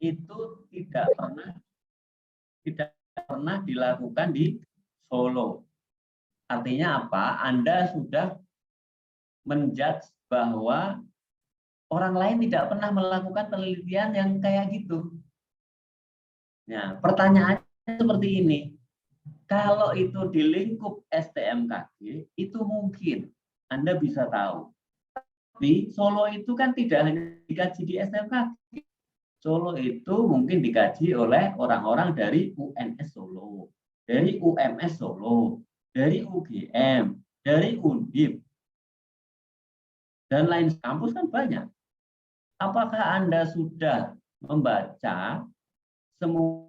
itu tidak pernah dilakukan di Solo. Artinya apa? Anda sudah menjudge bahwa orang lain tidak pernah melakukan penelitian yang kayak gitu. Nah, pertanyaannya seperti ini. Kalau itu di lingkup STMKG, itu mungkin Anda bisa tahu. Tapi Solo itu kan tidak hanya dikaji di STMKG. Solo itu mungkin dikaji oleh orang-orang dari UNS Solo, dari UMS Solo, dari UGM, dari Undip, dan lain kampus kan banyak. Apakah Anda sudah membaca semua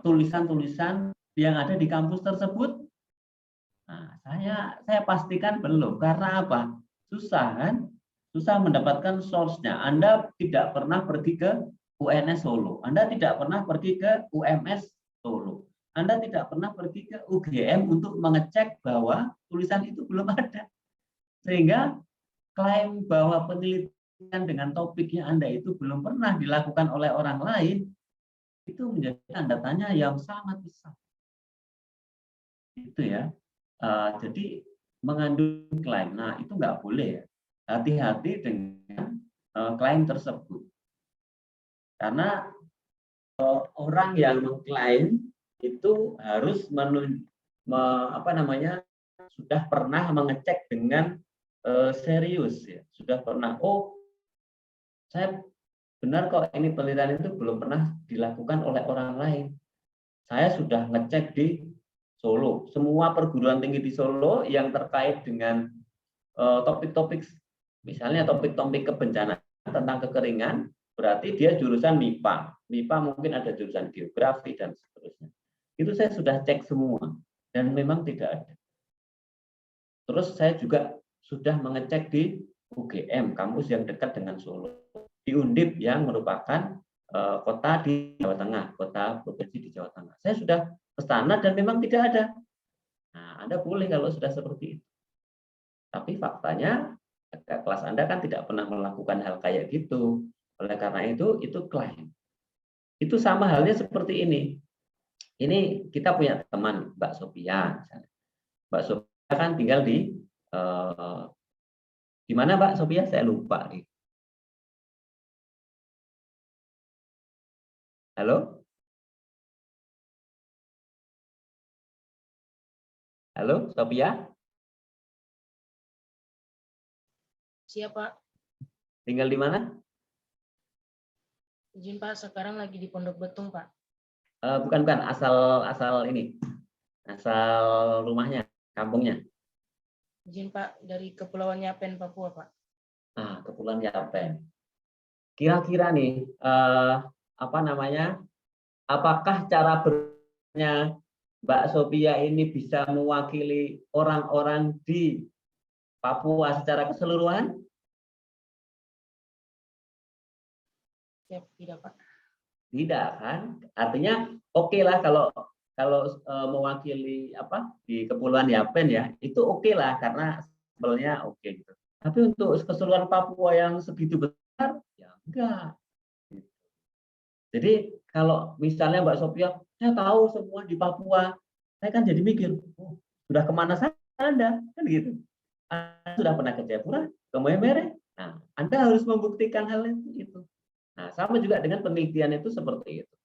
tulisan-tulisan yang ada di kampus tersebut? Nah, saya pastikan belum. Karena apa? Susah kan? Susah mendapatkan source-nya. Anda tidak pernah pergi ke UNS Solo. Anda tidak pernah pergi ke UMS Solo. Anda tidak pernah pergi ke UGM untuk mengecek bahwa tulisan itu belum ada. Sehingga klaim bahwa penelitian dengan topiknya Anda itu belum pernah dilakukan oleh orang lain, itu menjadi tanda tanya yang sangat besar. Itu ya. Jadi mengandung klaim, nah itu nggak boleh ya. Hati-hati dengan klaim tersebut. Karena orang yang mengklaim itu harus sudah pernah mengecek dengan serius ya. Sudah pernah, saya benar kok ini penelitian itu belum pernah dilakukan oleh orang lain. Saya sudah ngecek di Solo, semua perguruan tinggi di Solo yang terkait dengan topik-topik, misalnya topik-topik kebencanaan tentang kekeringan, berarti dia jurusan MIPA. MIPA mungkin ada jurusan geografi dan seterusnya. Itu saya sudah cek semua dan memang tidak ada. Terus saya juga sudah mengecek di UGM, kampus yang dekat dengan Solo, di Undip yang merupakan kota di Jawa Tengah, kota provinsi di Jawa Tengah. Saya sudah ke sana dan memang tidak ada. Nah, Anda boleh kalau sudah seperti itu. Tapi faktanya kelas Anda kan tidak pernah melakukan hal kayak gitu. Oleh karena itu klaim. Itu sama halnya seperti ini. Ini kita punya teman Mbak Sophia. Mbak Sophia kan tinggal di mana Mbak Sophia? Saya lupa. Halo? Halo, Sophia? Siapa? Tinggal di mana? Izin Pak, sekarang lagi di Pondok Betung Pak. Bukan, asal ini, asal rumahnya, kampungnya. Izin Pak, dari Kepulauan Yapen, Papua Pak. Kepulauan Yapen. Kira-kira nih, apakah cara berpikirnya Mbak Sophia ini bisa mewakili orang-orang di Papua secara keseluruhan? Ya, tidak Pak. Tidak kan? Artinya oke lah kalau mewakili di Kepulauan Yapen ya, itu oke lah karena sebenarnya oke gitu. Tapi untuk keseluruhan Papua yang segitu besar, ya enggak. Jadi kalau misalnya Mbak Sophia, saya tahu semua di Papua, saya kan jadi mikir, sudah kemana saja Anda? Kan gitu. Anda sudah pernah ke Jayapura, ke Memere? Nah, Anda harus membuktikan hal itu. Nah, sama juga dengan penelitian itu seperti itu.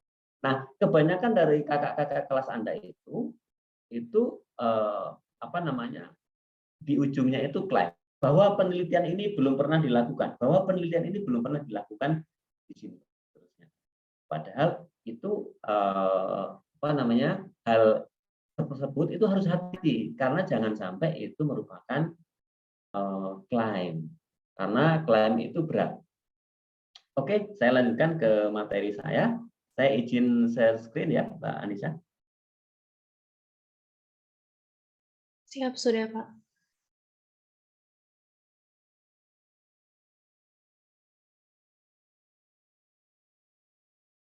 Nah, kebanyakan dari kakak-kakak kelas Anda itu di ujungnya itu klaim bahwa penelitian ini belum pernah dilakukan, di sini. Padahal itu hal tersebut itu harus hati-hati karena jangan sampai itu merupakan klaim, karena klaim itu berat. Oke, saya lanjutkan ke materi saya. Saya izin share screen ya, Mbak Anissa. Siap, sudah Pak.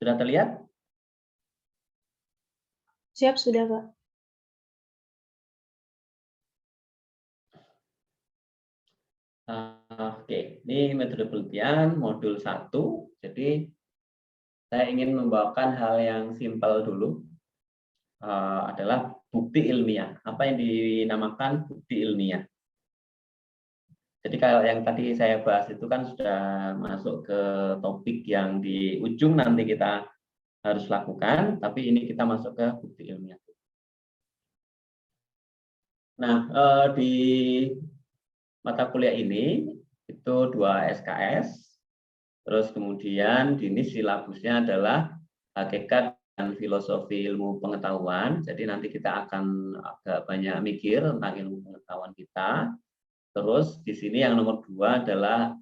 Sudah terlihat? Siap, sudah Pak. Oke, ini metode penelitian modul 1. Jadi saya ingin membawakan hal yang simpel dulu, adalah bukti ilmiah. Apa yang dinamakan bukti ilmiah? Jadi kalau yang tadi saya bahas itu kan sudah masuk ke topik yang di ujung nanti kita harus lakukan, tapi ini kita masuk ke bukti ilmiah. Nah, di mata kuliah ini itu 2 SKS, terus kemudian ini silabusnya adalah hakikat dan filosofi ilmu pengetahuan. Jadi nanti kita akan agak banyak mikir tentang ilmu pengetahuan kita. Terus di sini yang nomor 2 adalah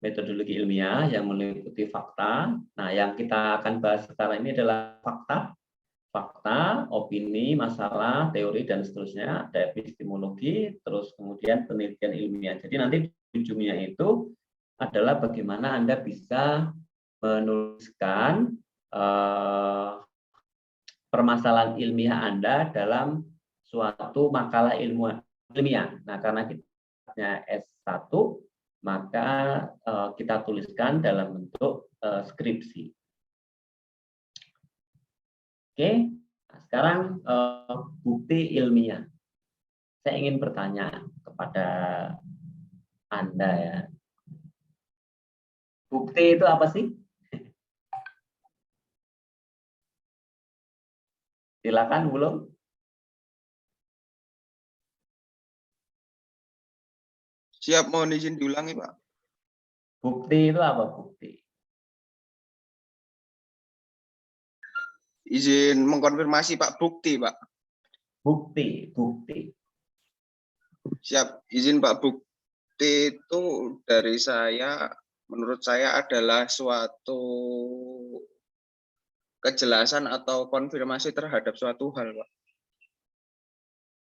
metodologi ilmiah yang meliputi fakta. Nah, yang kita akan bahas sekarang ini adalah fakta, opini, masalah, teori, dan seterusnya. Ada epistemologi, terus kemudian penelitian ilmiah. Jadi nanti ujungnya itu adalah bagaimana Anda bisa menuliskan permasalahan ilmiah Anda dalam suatu makalah ilmiah. Nah, karena kita S1, maka kita tuliskan dalam bentuk skripsi. Oke, nah, sekarang bukti ilmiah. Saya ingin bertanya kepada Anda ya. Bukti itu apa sih? Silakan belum? Siap, mohon izin diulangi, Pak. Bukti itu apa bukti? Izin mengkonfirmasi, Pak. Bukti, Pak. Bukti. Siap, izin Pak. Bukti itu dari saya, menurut saya adalah suatu kejelasan atau konfirmasi terhadap suatu hal, Pak.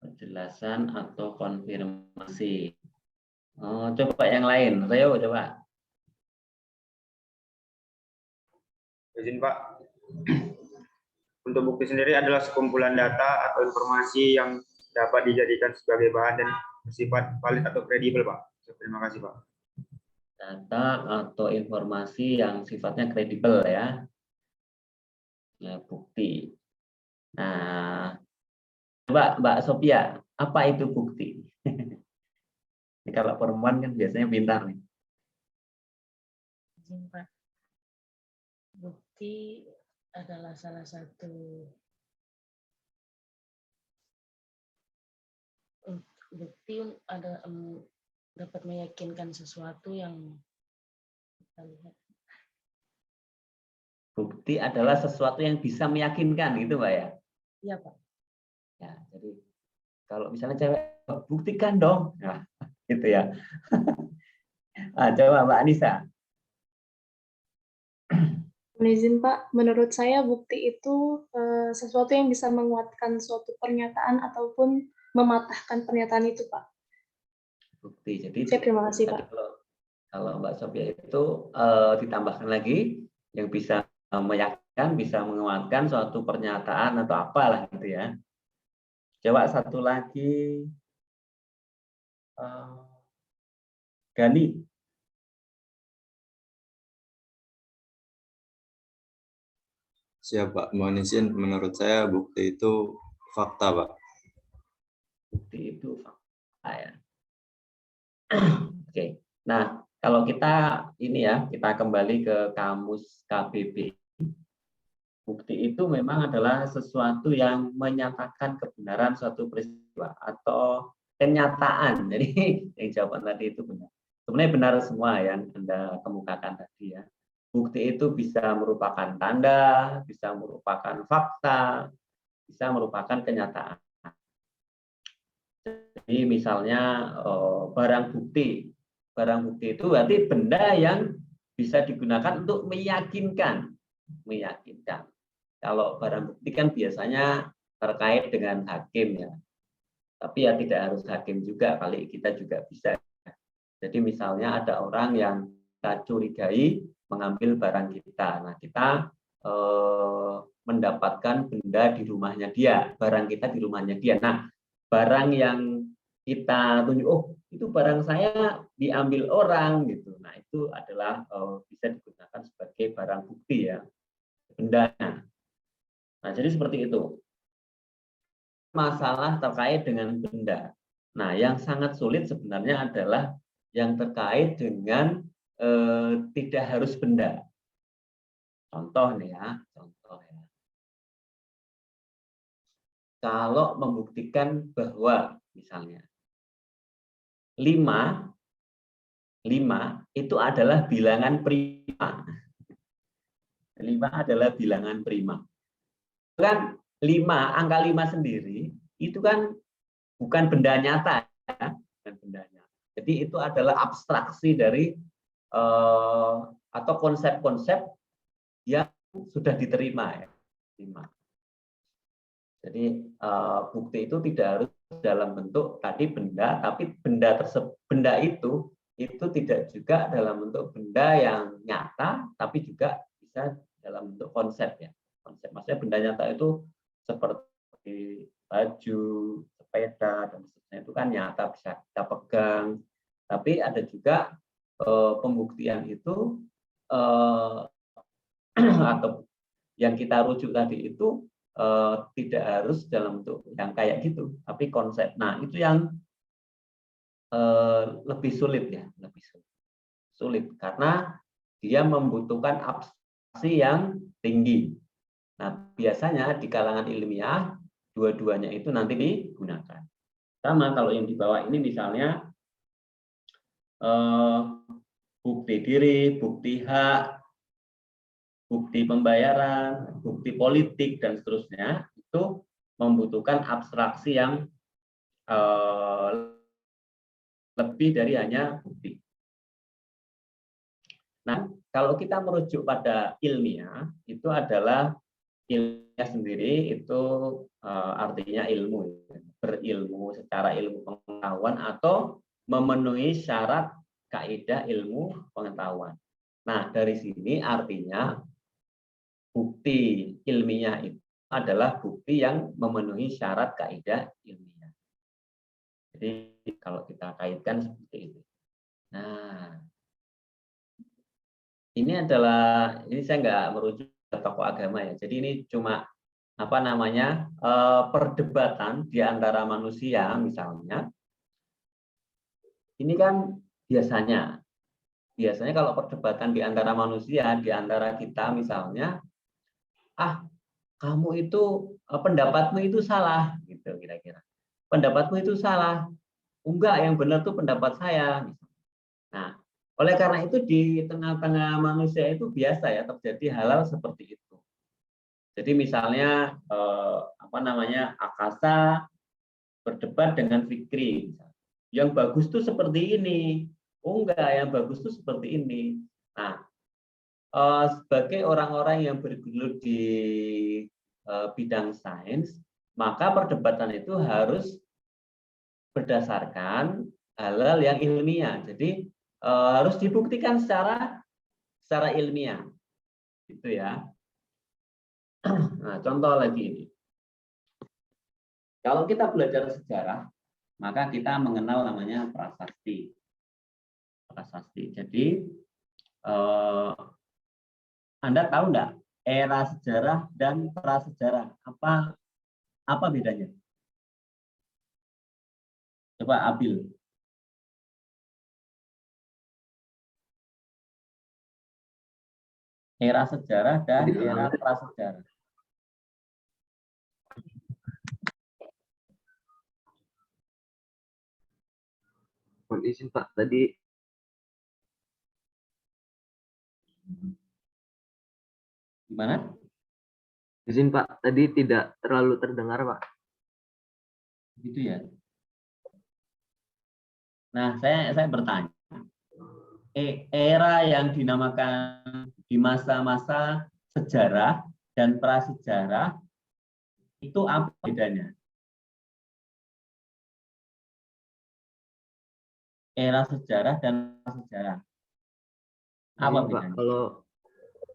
Penjelasan atau konfirmasi. Oh, coba yang lain, Rio coba. Izin Pak, untuk bukti sendiri adalah sekumpulan data atau informasi yang dapat dijadikan sebagai bahan dan bersifat valid atau kredibel, Pak. Terima kasih, Pak. Data atau informasi yang sifatnya kredibel ya. Ya, bukti. Nah, coba Mbak Sophia, apa itu bukti? Ini kalau perempuan kan biasanya pintar nih. Izin, Pak. Bukti adalah salah satu bukti ada dapat meyakinkan sesuatu yang kita lihat. Bukti adalah sesuatu yang bisa meyakinkan gitu, Mbak ya. Iya, Pak. Ya, jadi kalau misalnya cewek buktikan dong, nah, gitu ya. Nah, coba Mbak Anissa. Izin Pak, menurut saya bukti itu sesuatu yang bisa menguatkan suatu pernyataan ataupun mematahkan pernyataan itu, Pak. Bukti. Jadi Terima kasih, Pak. Kalau Mbak Sophia itu ditambahkan lagi yang bisa meyakinkan, bisa menguatkan suatu pernyataan atau apalah gitu ya. Coba satu lagi, Gani. Siap, Pak. Mohon izin, menurut saya bukti itu fakta, Pak. Bukti itu fakta ya. Oke. Nah, kalau kita ini ya, kita kembali ke kamus KBBI. Bukti itu memang adalah sesuatu yang menyatakan kebenaran suatu peristiwa atau kenyataan. Jadi yang jawaban tadi itu benar. Sebenarnya benar semua yang Anda kemukakan tadi ya. Bukti itu bisa merupakan tanda, bisa merupakan fakta, bisa merupakan kenyataan. Jadi misalnya barang bukti itu berarti benda yang bisa digunakan untuk meyakinkan. Kalau barang bukti kan biasanya terkait dengan hakim ya. Tapi ya tidak harus hakim juga, kali kita juga bisa. Jadi misalnya ada orang yang kita curigai mengambil barang kita. Nah, kita mendapatkan benda di rumahnya dia, barang kita di rumahnya dia. Nah, barang yang kita tunjuk, oh itu barang saya diambil orang gitu. Nah, itu adalah bisa digunakan sebagai barang bukti ya, bendanya. Nah, jadi seperti itu. Masalah terkait dengan benda. Nah, yang sangat sulit sebenarnya adalah yang terkait dengan tidak harus benda. Contoh nih ya, contoh ya. Kalau membuktikan bahwa misalnya 5 itu adalah bilangan prima. 5 adalah bilangan prima. Kan 5, angka 5 sendiri itu kan bukan benda nyata ya, bukan benda nyata. Jadi itu adalah abstraksi dari atau konsep-konsep yang sudah diterima ya. 5. Jadi bukti itu tidak harus dalam bentuk tadi benda, tapi benda itu tidak juga dalam bentuk benda yang nyata, tapi juga bisa dalam bentuk konsep ya. Konsep maksudnya benda nyata itu seperti baju, sepeda dan sebagainya itu kan nyata bisa kita pegang. Tapi ada juga pembuktian itu atau yang kita rujuk tadi itu tidak harus dalam bentuk yang kayak gitu, tapi konsep. Nah, itu yang lebih sulit ya, lebih sulit karena dia membutuhkan abstraksi yang tinggi. Nah, biasanya di kalangan ilmiah dua-duanya itu nanti digunakan. Sama kalau yang di bawah ini misalnya bukti diri, bukti hak, bukti pembayaran, bukti politik, dan seterusnya, itu membutuhkan abstraksi yang lebih dari hanya bukti. Nah, kalau kita merujuk pada ilmiah, itu adalah ilmiah sendiri, itu artinya ilmu, berilmu secara ilmu pengetahuan atau memenuhi syarat kaidah ilmu pengetahuan. Nah, dari sini artinya bukti ilmiah itu adalah bukti yang memenuhi syarat kaidah ilmiah. Jadi kalau kita kaitkan seperti itu. Nah, ini saya nggak merujuk ke tokoh agama ya. Jadi ini cuma perdebatan di antara manusia misalnya. Ini kan biasanya kalau perdebatan di antara manusia, di antara kita misalnya, kamu itu pendapatmu itu salah gitu kira-kira. Pendapatmu itu salah. Enggak, yang benar tuh pendapat saya. Nah, oleh karena itu di tengah-tengah manusia itu biasa ya terjadi hal-hal seperti itu. Jadi misalnya Akasa berdebat dengan Fikri. Yang bagus tuh seperti ini. Oh enggak, yang bagus tuh seperti ini. Nah, sebagai orang-orang yang bergelut di bidang sains, maka perdebatan itu harus berdasarkan hal-hal yang ilmiah. Jadi harus dibuktikan secara ilmiah, gitu ya. Nah, contoh lagi ini. Kalau kita belajar sejarah, maka kita mengenal namanya prasasti. Jadi Anda tahu enggak era sejarah dan prasejarah apa bedanya? Coba Abil. Era sejarah dan era prasejarah. Mohon izin Pak, tadi Gimana? izin Pak, tadi tidak terlalu terdengar Pak. Gitu ya. Nah, saya bertanya. Era yang dinamakan di masa-masa sejarah dan prasejarah itu apa bedanya? Era sejarah dan prasejarah. Apa Pak, bedanya? kalau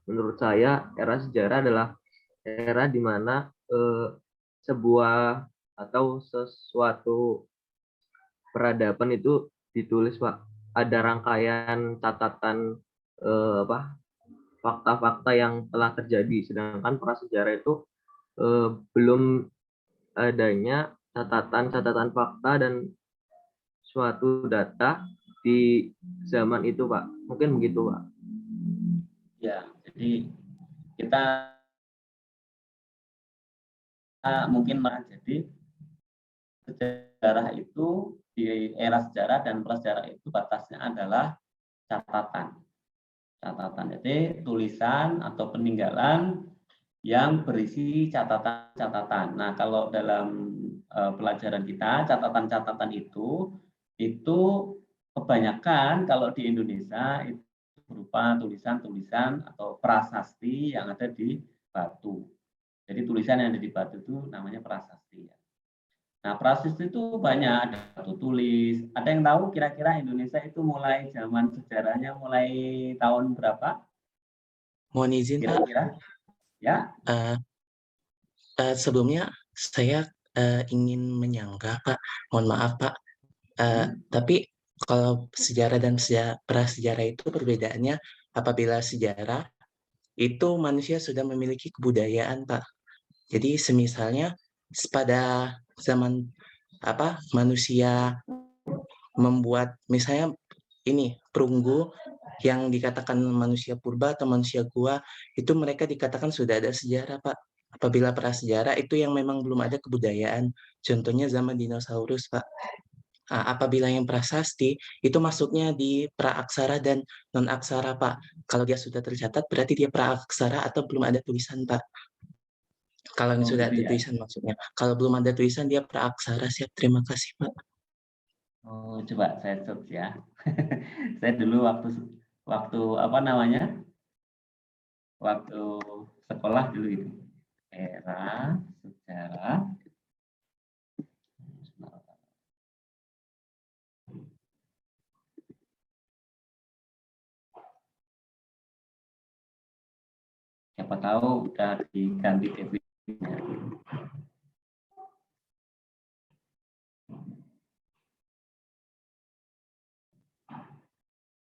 menurut saya era sejarah adalah era di mana sebuah atau sesuatu peradaban itu ditulis Pak. Ada rangkaian catatan fakta-fakta yang telah terjadi, sedangkan prasejarah itu belum adanya catatan-catatan fakta dan suatu data di zaman itu Pak. Mungkin begitu Pak. Ya, jadi kita mungkin jadi sejarah itu di era sejarah dan prasejarah itu batasnya adalah catatan. Jadi tulisan atau peninggalan yang berisi catatan-catatan. Nah, kalau dalam pelajaran kita, catatan-catatan itu kebanyakan kalau di Indonesia itu berupa tulisan-tulisan atau prasasti yang ada di batu. Jadi tulisan yang ada di batu itu namanya prasasti. Nah, prasasti itu banyak, ada batu tulis. Ada yang tahu kira-kira Indonesia itu mulai zaman sejarahnya mulai tahun berapa? Mohon izin Pak, Kira-kira? Ya, sebelumnya saya ingin menyanggah Pak, mohon maaf Pak, tapi kalau sejarah dan prasejarah itu perbedaannya apabila sejarah itu manusia sudah memiliki kebudayaan Pak. Jadi semisalnya pada zaman manusia membuat misalnya ini perunggu yang dikatakan manusia purba atau manusia gua, itu mereka dikatakan sudah ada sejarah Pak. Apabila prasejarah itu yang memang belum ada kebudayaan, contohnya zaman dinosaurus Pak. Apabila yang prasasti itu masuknya di praaksara dan non aksara Pak. Kalau dia sudah tercatat berarti dia praaksara atau belum ada tulisan Pak. Kalau yang sudah ada tulisan maksudnya. Kalau belum ada tulisan dia praaksara. Siap, terima kasih Pak. Oh, coba saya search ya. Saya dulu waktu apa namanya? Waktu sekolah dulu itu. Era sejarah. Siapa tahu udah diganti definisinya.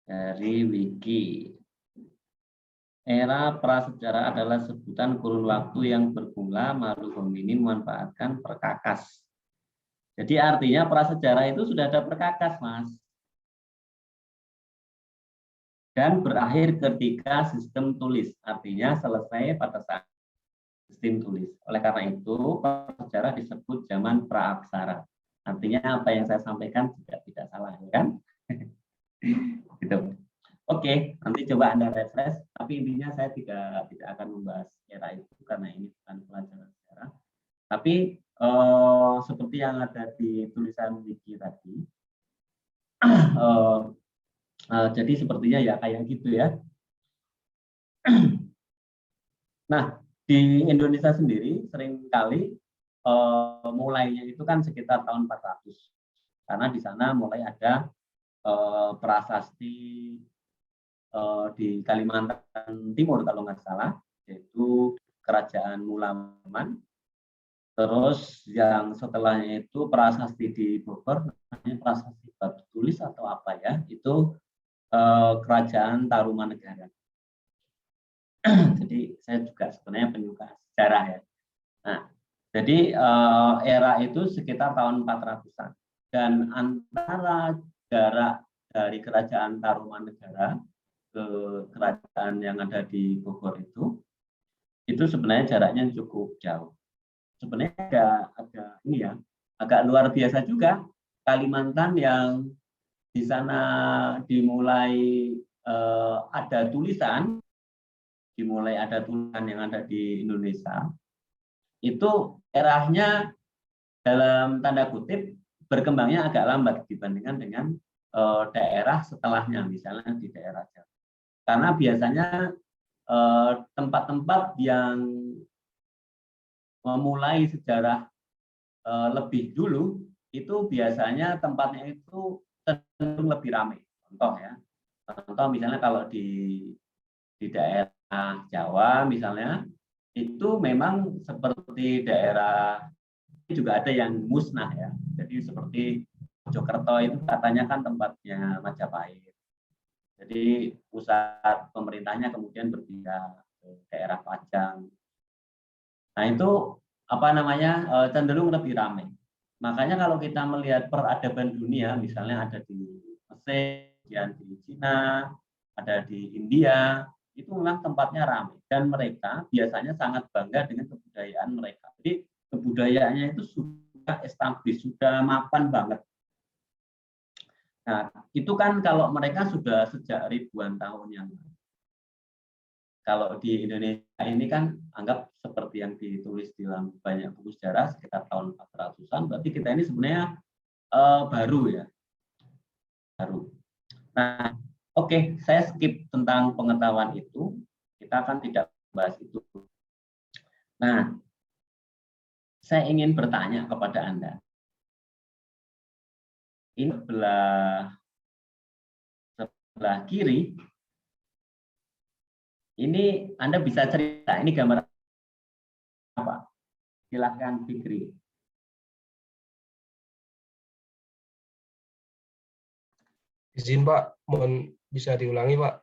Dari Wiki. Era prasejarah adalah sebutan kurun waktu yang bermula makhluk hominin memanfaatkan perkakas. Jadi artinya prasejarah itu sudah ada perkakas, Mas. Dan berakhir ketika sistem tulis. Artinya selesai pada saat sistem tulis. Oleh karena itu, prasejarah disebut zaman praaksara. Artinya apa yang saya sampaikan juga tidak salah, kan? Gitu. Oke, nanti coba Anda refresh. Tapi intinya saya tidak akan membahas era itu karena ini bukan pelajaran sejarah. Tapi seperti yang ada di tulisan Wiki tadi, jadi sepertinya ya kayak gitu ya. Nah, di Indonesia sendiri seringkali mulainya itu kan sekitar tahun 400. Karena di sana mulai ada prasasti di Kalimantan Timur kalau nggak salah, yaitu Kerajaan Mulaman. Terus yang setelahnya itu prasasti di Bogor, namanya prasasti batu tulis atau apa ya, itu Kerajaan Tarumanegara. Jadi saya juga sebenarnya penyuka sejarah ya. Nah, jadi era itu sekitar tahun 400-an. Dan antara jarak dari Kerajaan Tarumanegara ke kerajaan yang ada di Bogor itu sebenarnya jaraknya cukup jauh. Sebenarnya agak luar biasa juga Kalimantan yang di sana dimulai ada tulisan yang ada di Indonesia, itu eranya dalam tanda kutip berkembangnya agak lambat dibandingkan dengan daerah setelahnya, misalnya di daerah Jawa. Karena biasanya tempat-tempat yang memulai sejarah lebih dulu itu biasanya tempatnya itu cenderung lebih ramai. Contoh misalnya kalau di daerah Jawa misalnya itu memang seperti daerah juga ada yang musnah ya. Jadi seperti Mojokerto itu katanya kan tempatnya Majapahit. Jadi pusat pemerintahnya kemudian berpindah ke daerah Pajang. Nah itu apa namanya cenderung lebih ramai. Makanya kalau kita melihat peradaban dunia, misalnya ada di Mesir, di Cina, ada di India, itu memang tempatnya ramai dan mereka biasanya sangat bangga dengan kebudayaan mereka. Jadi kebudayaannya itu sudah established, sudah mapan banget. Nah, itu kan kalau mereka sudah sejak ribuan tahun yang lalu. Kalau di Indonesia ini kan anggap seperti yang ditulis di dalam banyak buku sejarah sekitar tahun 400-an, berarti kita ini sebenarnya baru ya. Baru. Nah, oke, saya skip tentang pengetahuan itu. Kita akan tidak bahas itu. Nah, saya ingin bertanya kepada Anda. Ini sebelah kiri, ini Anda bisa cerita, ini gambar apa? Silahkan Fikri. Izin Pak, mohon bisa diulangi Pak.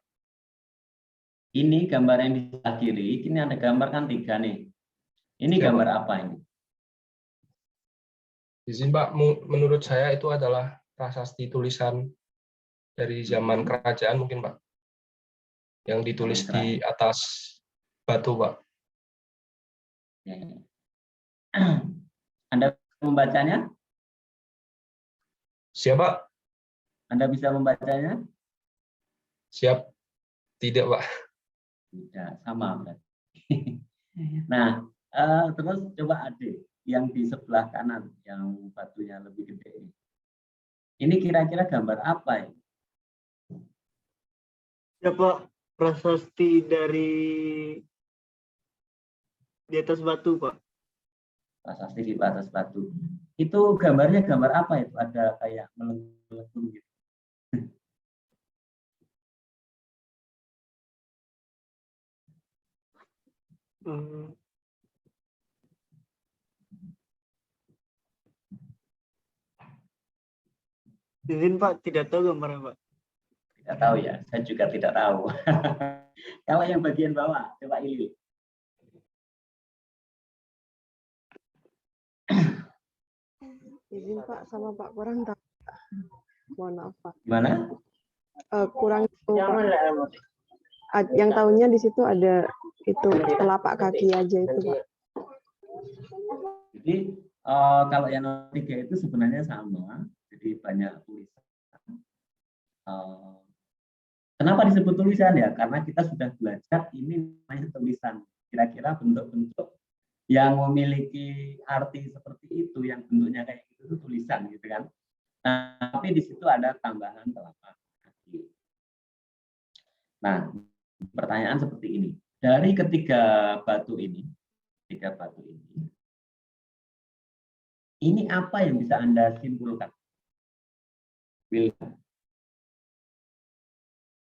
Ini gambar yang di sebelah kiri, ini ada gambar kan 3 nih. Ini Siapa? gambar apa ini? Izin Pak, menurut saya itu adalah prasasti tulisan dari zaman kerajaan mungkin Pak. Yang ditulis di atas batu Pak. Anda membacanya? Siapa? Anda bisa membacanya? Siap. Tidak Pak. Tidak, sama berarti. Nah, terus coba adik yang di sebelah kanan, yang batunya lebih gede ini. Ini kira-kira gambar apa ini? Ya Pak, prasasti dari di atas batu Pak. Prasasti di atas batu. Itu gambarnya gambar apa itu? Ada kayak melengkung gitu. Izin Pak, tidak tahu gambarnya Pak. Tidak tahu ya, saya juga tidak tahu. Kalau yang bagian bawah, coba Ili. Izin Pak, sama Pak kurang tahu. Mohon maaf Pak. Gimana? Kurang tahu Pak. Yang tahunya di situ ada itu telapak kaki aja itu Pak. Jadi kalau yang nomor 3 itu sebenarnya sama, jadi banyak tulisan. Kenapa disebut tulisan ya? Karena kita sudah belajar ini namanya tulisan. Kira-kira bentuk-bentuk yang memiliki arti seperti itu, yang bentuknya kayak gitu itu tulisan gitu kan. Nah, tapi di situ ada tambahan telapak kaki. Nah, pertanyaan seperti ini. Dari ketiga batu ini, ini apa yang bisa Anda simpulkan? William.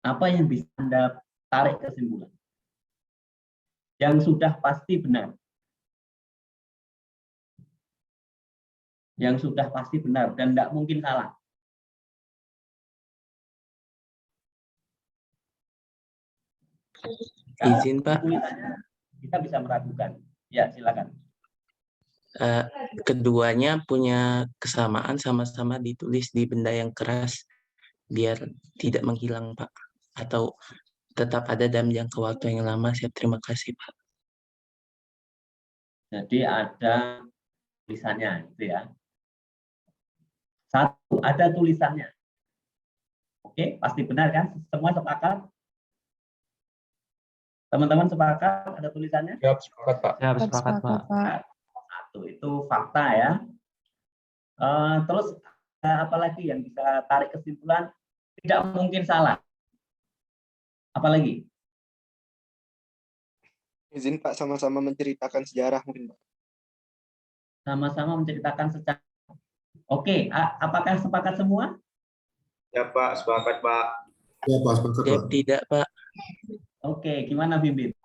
Apa yang bisa Anda tarik kesimpulan? Yang sudah pasti benar. Yang sudah pasti benar dan tidak mungkin salah. Izin Pak. Kita bisa meragukan. Ya, silakan. Keduanya punya kesamaan, sama-sama ditulis di benda yang keras biar tidak menghilang Pak, atau tetap ada dalam jangka waktu yang lama. Saya terima kasih Pak. Jadi ada tulisannya itu ya. Satu, ada tulisannya. Oke, pasti benar kan? Semua sepakat? Teman-teman sepakat ada tulisannya? Siap, sepakat Pak. Siap, sepakat Pak. Satu, itu fakta ya. Terus apalagi yang bisa tarik kesimpulan tidak mungkin salah? Apalagi? Izin Pak, sama-sama menceritakan sejarah mungkin Pak. Sama-sama menceritakan sejarah. Oke, apakah sepakat semua? Ya Pak, sepakat Pak. Ya Pak, sepakat Pak. Tidak Pak. Oke, gimana Bimbit?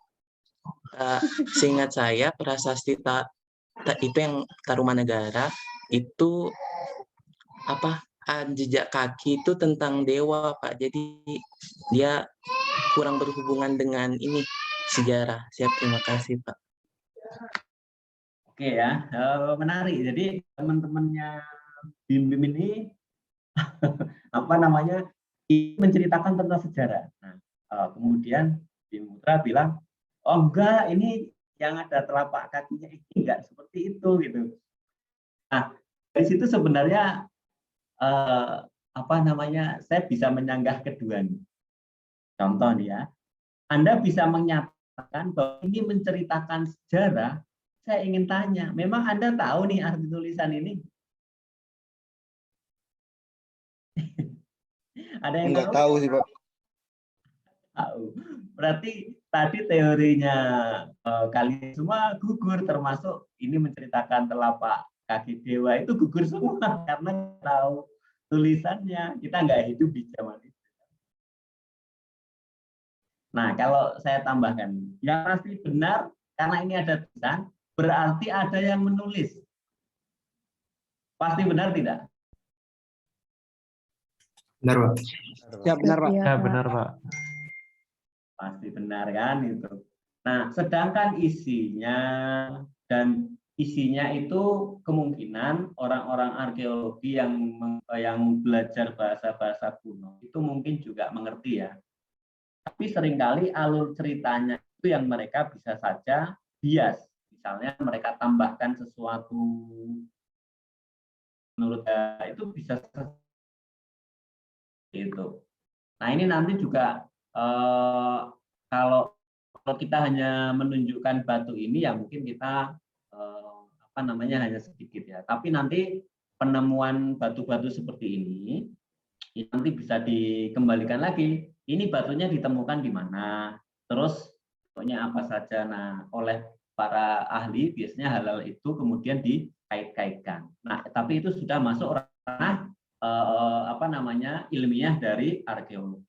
Seingat saya prasasti itu yang Tarumanegara itu apa jejak kaki itu tentang dewa, Pak. Jadi dia kurang berhubungan dengan ini sejarah. Siap, terima kasih, Pak. Oke ya, menarik. Jadi teman-temannya Bim ini apa namanya menceritakan tentang sejarah. Nah, kemudian Bim Putra bilang, oh enggak, ini yang ada telapak kakinya ini enggak seperti itu gitu. Nah, dari situ sebenarnya apa namanya, saya bisa menyanggah keduanya. Contoh nih ya, Anda bisa menyatakan bahwa ini menceritakan sejarah. Saya ingin tanya, memang Anda tahu nih arti tulisan ini? Ada yang Enggak tahu sih, Pak. Tahu. Berarti tadi teorinya kalian semua gugur, termasuk ini menceritakan telapak kaki dewa itu gugur semua karena tahu tulisannya. Kita nggak hidup di zaman itu. Nah, kalau saya tambahkan, yang pasti benar karena ini ada tulisan, berarti ada yang menulis. Pasti benar tidak? Benar, Pak. Ya, benar, Pak. Iya, Ya, benar, Pak. Pasti benar kan itu. Nah, sedangkan isinya itu kemungkinan orang-orang arkeologi yang belajar bahasa-bahasa kuno itu mungkin juga mengerti ya. Tapi seringkali alur ceritanya itu yang mereka bisa saja bias. Misalnya mereka tambahkan sesuatu menurut itu bisa itu. Nah, ini nanti juga kalau kita hanya menunjukkan batu ini ya mungkin kita apa namanya hanya sedikit ya. Tapi nanti penemuan batu-batu seperti ini nanti bisa dikembalikan lagi. Ini batunya ditemukan di mana, terus pokoknya apa saja. Nah, oleh para ahli biasanya hal-hal itu kemudian dikait-kaitkan. Nah, tapi itu sudah masuk ranah apa namanya ilmiah dari arkeologi.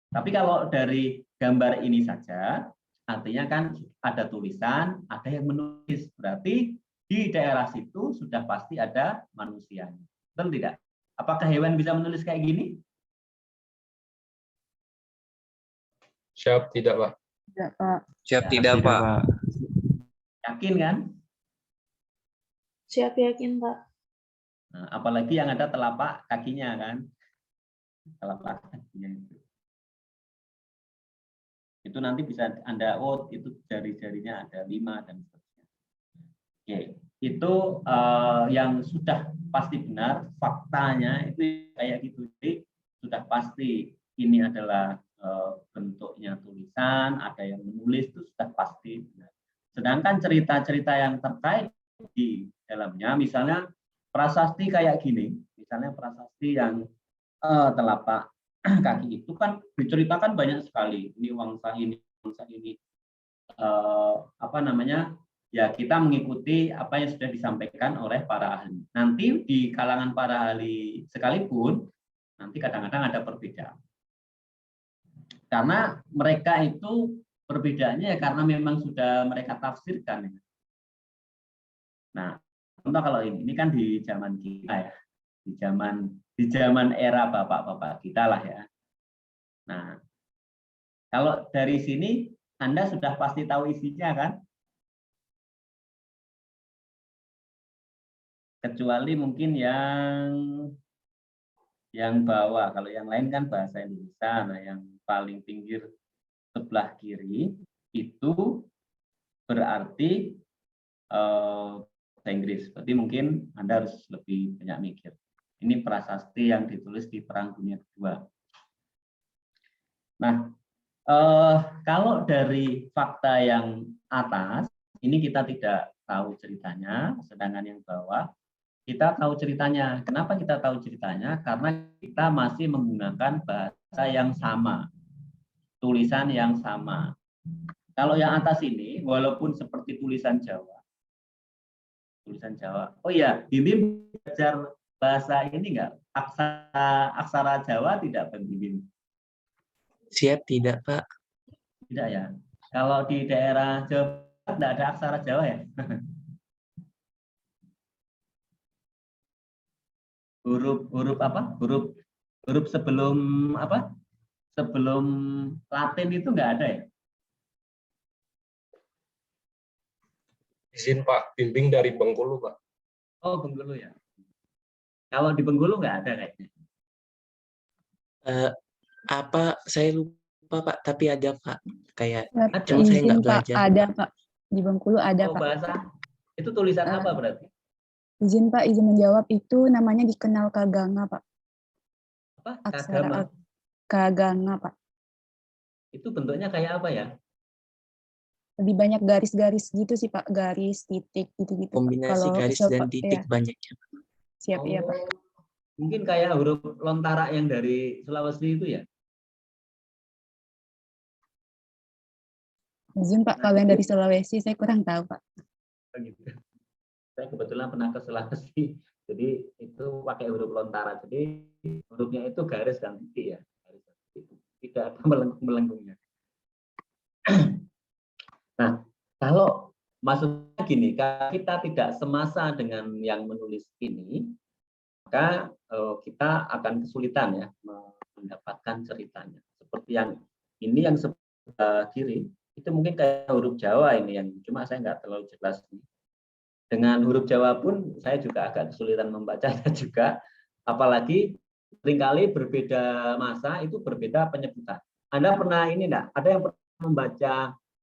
Tapi kalau dari gambar ini saja, artinya kan ada tulisan, ada yang menulis. Berarti di daerah situ sudah pasti ada manusianya. Betul tidak? Apakah hewan bisa menulis kayak gini? Siap, tidak, Pak. Tidak, Pak. Siap tidak, Pak. Yakin kan? Siap, yakin, Pak. Nah, apalagi yang ada telapak kakinya kan? Telapak kakinya itu. Itu nanti bisa Anda, oh itu jari-jarinya ada 5 dan seterusnya. Oke, itu yang sudah pasti benar, faktanya itu kayak gitu. Jadi sudah pasti ini adalah bentuknya tulisan, ada yang menulis itu sudah pasti benar. Sedangkan cerita-cerita yang terkait di dalamnya, misalnya prasasti kayak gini, misalnya prasasti yang telapak kaki itu kan diceritakan banyak sekali. Ini wangsa ini, apa namanya? Ya kita mengikuti apa yang sudah disampaikan oleh para ahli. Nanti di kalangan para ahli sekalipun, nanti kadang-kadang ada perbedaan. Karena mereka itu perbedaannya ya karena memang sudah mereka tafsirkan. Nah, contoh kalau ini kan di zaman kita ya, di zaman era bapak-bapak kita lah ya. Nah, kalau dari sini Anda sudah pasti tahu isinya kan? Kecuali mungkin yang bawah, kalau yang lain kan bahasa Indonesia. Nah, yang paling pinggir sebelah kiri itu berarti bahasa Inggris. Berarti mungkin Anda harus lebih banyak mikir. Ini prasasti yang ditulis di Perang Dunia Kedua. Nah, kalau dari fakta yang atas, ini kita tidak tahu ceritanya, sedangkan yang bawah kita tahu ceritanya. Kenapa kita tahu ceritanya? Karena kita masih menggunakan bahasa yang sama, tulisan yang sama. Kalau yang atas ini, walaupun seperti tulisan Jawa. Oh iya, Bim belajar bahasa ini enggak? Aksara Jawa tidak, Bim? Siap tidak, Pak? Tidak ya. Kalau di daerah Jawa tidak ada aksara Jawa ya? huruf apa? Huruf sebelum apa? Sebelum Latin itu nggak ada ya? Izin Pak, bimbing dari Bengkulu Pak. Oh, Bengkulu ya. Kalau di Bengkulu nggak ada kayaknya. Apa saya lupa Pak, tapi ada Pak. Kayak Ada. cuma saya nggak Izin Pak, belajar. ada Pak. Di Bengkulu ada Oh, Pak. bahasa itu tulisan apa berarti? Izin Pak, izin menjawab itu namanya dikenal Kaganga Pak. Apa? Aksara Kagama. Kaganga Pak. Itu bentuknya kayak apa ya? Lebih banyak garis-garis gitu sih Pak, garis, titik gitu-gitu. Kombinasi garis dan titik banyaknya. Siap, iya Pak. Mungkin kayak huruf lontara yang dari Sulawesi itu ya? Izin Pak, kalau yang dari Sulawesi saya kurang tahu Pak. Gitu. Saya kebetulan pernah ke Sulawesi, jadi itu pakai huruf lontara. Jadi hurufnya itu garis dan titik ya. Garis dan titik. Tidak ada melengkungnya. Nah, kalau maksudnya gini, kalau kita tidak semasa dengan yang menulis ini, maka kita akan kesulitan ya mendapatkan ceritanya. Seperti yang ini yang sebelah kiri, itu mungkin kayak huruf Jawa ini yang cuma saya nggak terlalu jelas. Dengan huruf Jawa pun saya juga agak kesulitan membacanya juga, apalagi seringkali berbeda masa itu berbeda penyebutan. Anda pernah ini enggak? Ada yang pernah membaca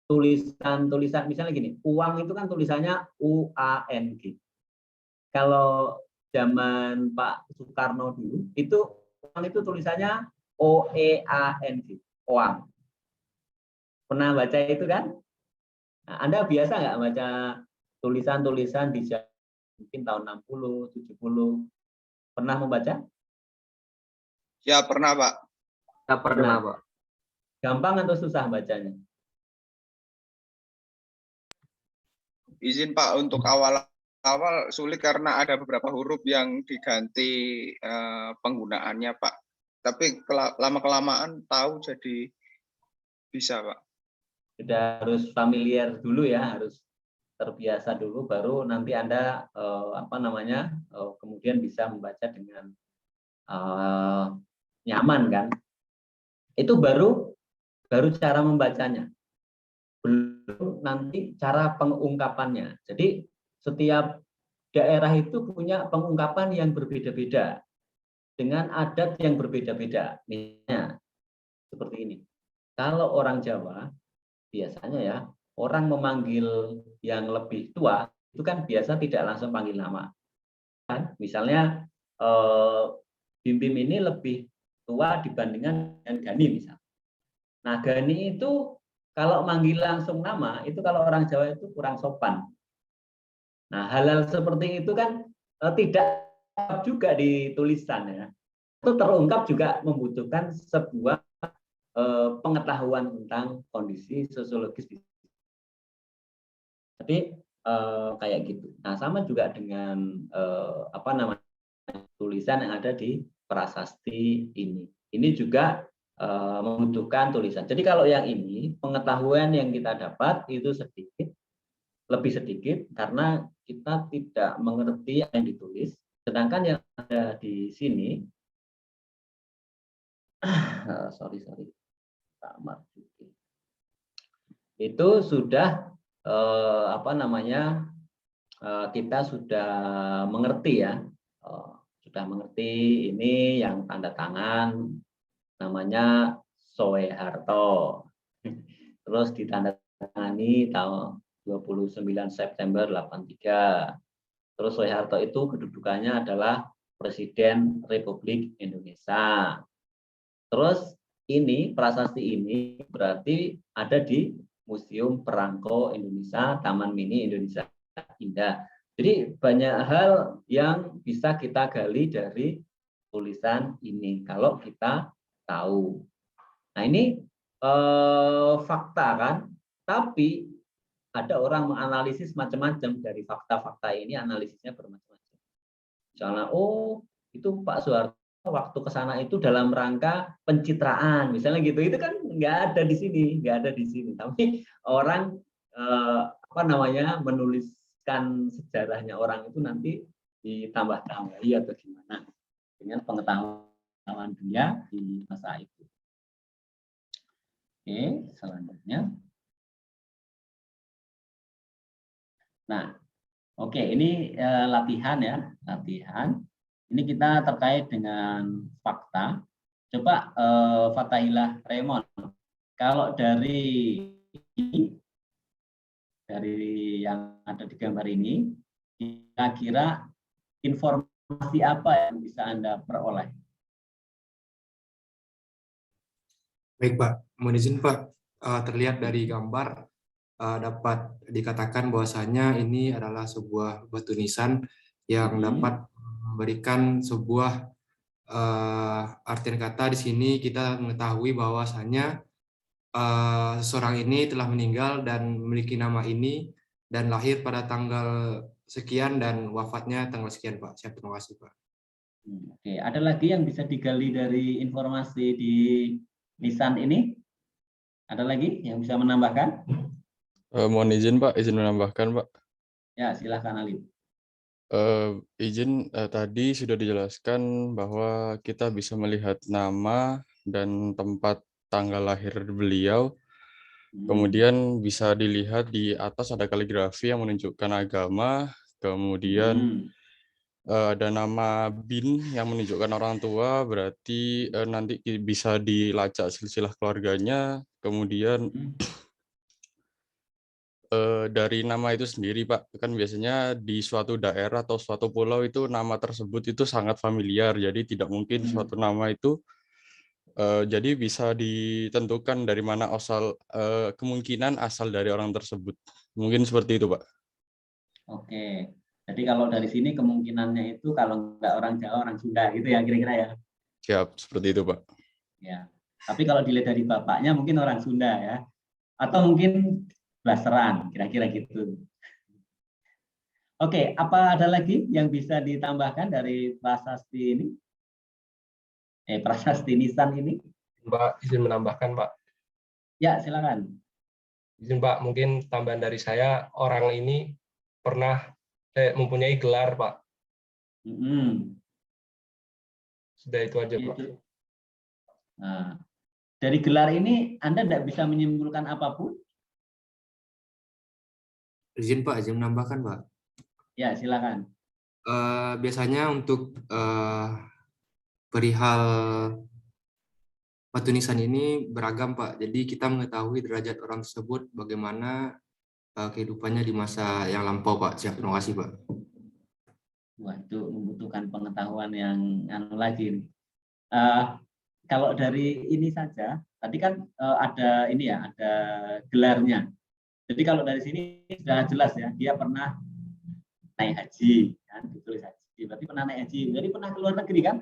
tulisan misalnya gini, uang itu kan tulisannya UANG. Kalau zaman Pak Soekarno dulu itu uang itu tulisannya OEANG, uang. Pernah baca itu kan? Nah, Anda biasa nggak baca tulisan-tulisan di mungkin tahun 60, 70? Pernah membaca? Ya, pernah, Pak. Ya, pernah, Pak. Gampang atau susah bacanya? Izin Pak, untuk awal sulit karena ada beberapa huruf yang diganti penggunaannya Pak. Tapi lama-kelamaan tahu jadi bisa Pak. Sudah harus familiar dulu ya, harus terbiasa dulu, baru nanti Anda kemudian bisa membaca dengan nyaman kan. Itu baru cara membacanya. Belum nanti cara pengungkapannya. Jadi setiap daerah itu punya pengungkapan yang berbeda-beda dengan adat yang berbeda-beda. Misalnya seperti ini. Kalau orang Jawa biasanya ya orang memanggil yang lebih tua itu kan biasa tidak langsung panggil nama. Kan? Misalnya Bim-Bim ini lebih tua dibandingkan dengan Gani misalnya. Nah Gani itu kalau manggil langsung nama, itu kalau orang Jawa itu kurang sopan. Nah, hal-hal seperti itu kan tidak juga di tulisan ya. Itu terungkap juga membutuhkan sebuah pengetahuan tentang kondisi sosiologis. Jadi kayak gitu. Nah, sama juga dengan tulisan yang ada di prasasti ini. Ini juga membutuhkan tulisan. Jadi kalau yang ini pengetahuan yang kita dapat itu lebih sedikit karena kita tidak mengerti yang ditulis. Sedangkan yang ada di sini, itu sudah kita sudah mengerti ya, sudah mengerti ini yang tanda tangan. Namanya Soeharto. Terus ditandatangani tahun 29 September 83. Terus Soeharto itu kedudukannya adalah Presiden Republik Indonesia. Terus ini prasasti ini berarti ada di Museum Perangko Indonesia, Taman Mini Indonesia Indah. Jadi banyak hal yang bisa kita gali dari tulisan ini kalau kita tahu. Nah ini fakta kan, tapi ada orang menganalisis macam-macam dari fakta-fakta ini, analisisnya bermacam-macam. Misalnya, oh itu Pak Soeharto waktu ke sana itu dalam rangka pencitraan, misalnya gitu. Itu kan nggak ada di sini, nggak ada di sini. Tapi orang menuliskan sejarahnya orang itu nanti ditambah-tambahi atau gimana. dengan pengetahuan dia di masa itu. Oke, selanjutnya. Nah, oke, ini latihan ya, latihan. Ini kita terkait dengan fakta. Coba Fatahillah Raymond, kalau dari yang ada di gambar ini, kira-kira informasi apa yang bisa Anda peroleh? Baik Pak, mohon izin Pak, terlihat dari gambar dapat dikatakan bahwasanya ini adalah sebuah batu nisan yang dapat memberikan sebuah artian kata. Di sini kita mengetahui bahwasanya seseorang ini telah meninggal dan memiliki nama ini dan lahir pada tanggal sekian dan wafatnya tanggal sekian Pak. Siap, terima kasih Pak. Oke, ada lagi yang bisa digali dari informasi di nisan ini? Ada lagi yang bisa menambahkan? Mohon izin Pak, izin menambahkan Pak. Ya, silahkan Alif. Izin tadi sudah dijelaskan bahwa kita bisa melihat nama dan tempat tanggal lahir beliau. Kemudian bisa dilihat di atas ada kaligrafi yang menunjukkan agama. Kemudian ada nama bin yang menunjukkan orang tua, berarti nanti bisa dilacak silsilah keluarganya. Kemudian dari nama itu sendiri Pak, kan biasanya di suatu daerah atau suatu pulau itu nama tersebut itu sangat familiar, jadi tidak mungkin suatu nama itu jadi bisa ditentukan dari mana asal, kemungkinan asal dari orang tersebut. Mungkin seperti itu Pak. Oke, jadi kalau dari sini kemungkinannya itu kalau nggak orang Jawa, orang Sunda gitu ya kira-kira ya? Siap, seperti itu Pak. Ya, tapi kalau dilihat dari bapaknya mungkin orang Sunda ya, atau mungkin Blasteran, kira-kira gitu. Oke, apa ada lagi yang bisa ditambahkan dari prasasti ini? Prasasti nisan ini? Mbak, izin menambahkan Pak. Ya, silakan. Izin Pak, mungkin tambahan dari saya, orang ini pernah mempunyai gelar Pak. Sudah itu aja Pak. Nah, dari gelar ini Anda tidak bisa menyimpulkan apapun? Izin Pak, izin menambahkan Pak. Ya, silakan. Biasanya untuk perihal batu nisan ini beragam Pak. Jadi kita mengetahui derajat orang tersebut bagaimana kehidupannya di masa yang lampau Pak. Siap, terima kasih Pak. Wah, itu membutuhkan pengetahuan yang lagi. Kalau dari ini saja, tadi kan ada ini ya, ada gelarnya. Jadi kalau dari sini sudah jelas ya, dia pernah naik haji, kan, ditulis haji. Berarti pernah naik haji. Jadi pernah ke luar negeri kan?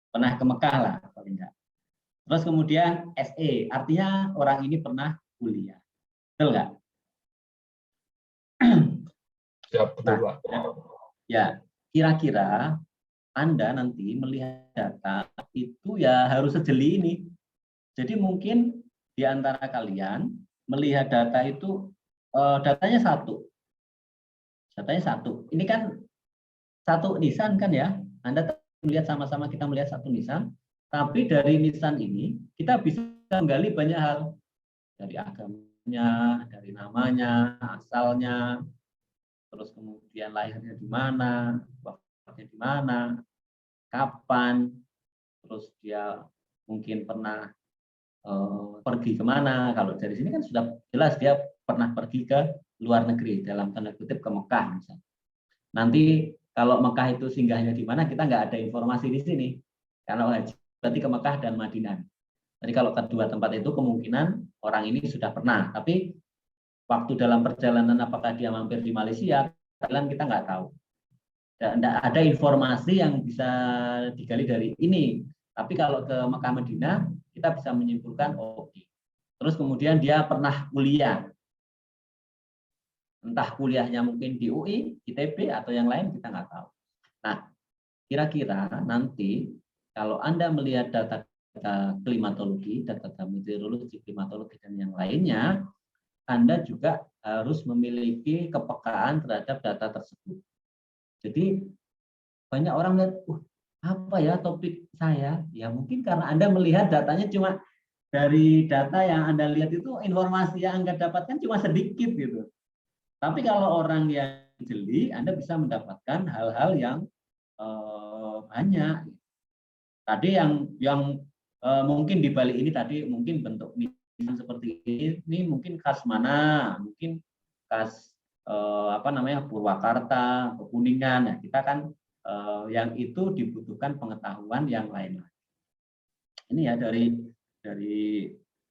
Pernah ke Mekah lah, paling enggak. Terus kemudian SE, artinya orang ini pernah kuliah. Betul nggak? Ya, betul Pak. Ya, kira-kira Anda nanti melihat data itu ya harus sejeli ini. Jadi mungkin di antara kalian melihat data itu datanya satu. Datanya satu. Ini kan satu nisan kan ya. Anda melihat sama-sama kita melihat satu nisan, tapi dari nisan ini kita bisa menggali banyak hal. Dari agamanya, dari namanya, asalnya, terus kemudian lahirnya di mana, wafatnya di mana, kapan, terus dia mungkin pernah pergi kemana. Kalau dari sini kan sudah jelas dia pernah pergi ke luar negeri, dalam tanda kutip ke Mekah misalnya. Nanti kalau Mekah itu singgahnya di mana, kita nggak ada informasi di sini. Karena haji berarti ke Mekah dan Madinah. Jadi kalau kedua tempat itu kemungkinan orang ini sudah pernah. Tapi waktu dalam perjalanan apakah dia mampir di Malaysia, Thailand, kita nggak tahu. Tidak ada informasi yang bisa digali dari ini. Tapi kalau ke Mekah Madinah, kita bisa menyimpulkan oke. Terus kemudian dia pernah kuliah. Entah kuliahnya mungkin di UI, ITB, atau yang lain, kita nggak tahu. Nah, kira-kira nanti kalau Anda melihat data klimatologi, data meteorologi, klimatologi, dan yang lainnya, Anda juga harus memiliki kepekaan terhadap data tersebut. Jadi banyak orang lihat, apa ya topik saya? Ya mungkin karena Anda melihat datanya cuma dari data yang Anda lihat itu informasi yang Anda dapatkan cuma sedikit gitu. Tapi kalau orang yang jeli, Anda bisa mendapatkan hal-hal yang banyak. Tadi yang mungkin di balik ini tadi mungkin bentuk nisan seperti ini mungkin khas mana, mungkin khas Purwakarta, Kuningan. Nah, kita kan yang itu dibutuhkan pengetahuan yang lain. Ini ya dari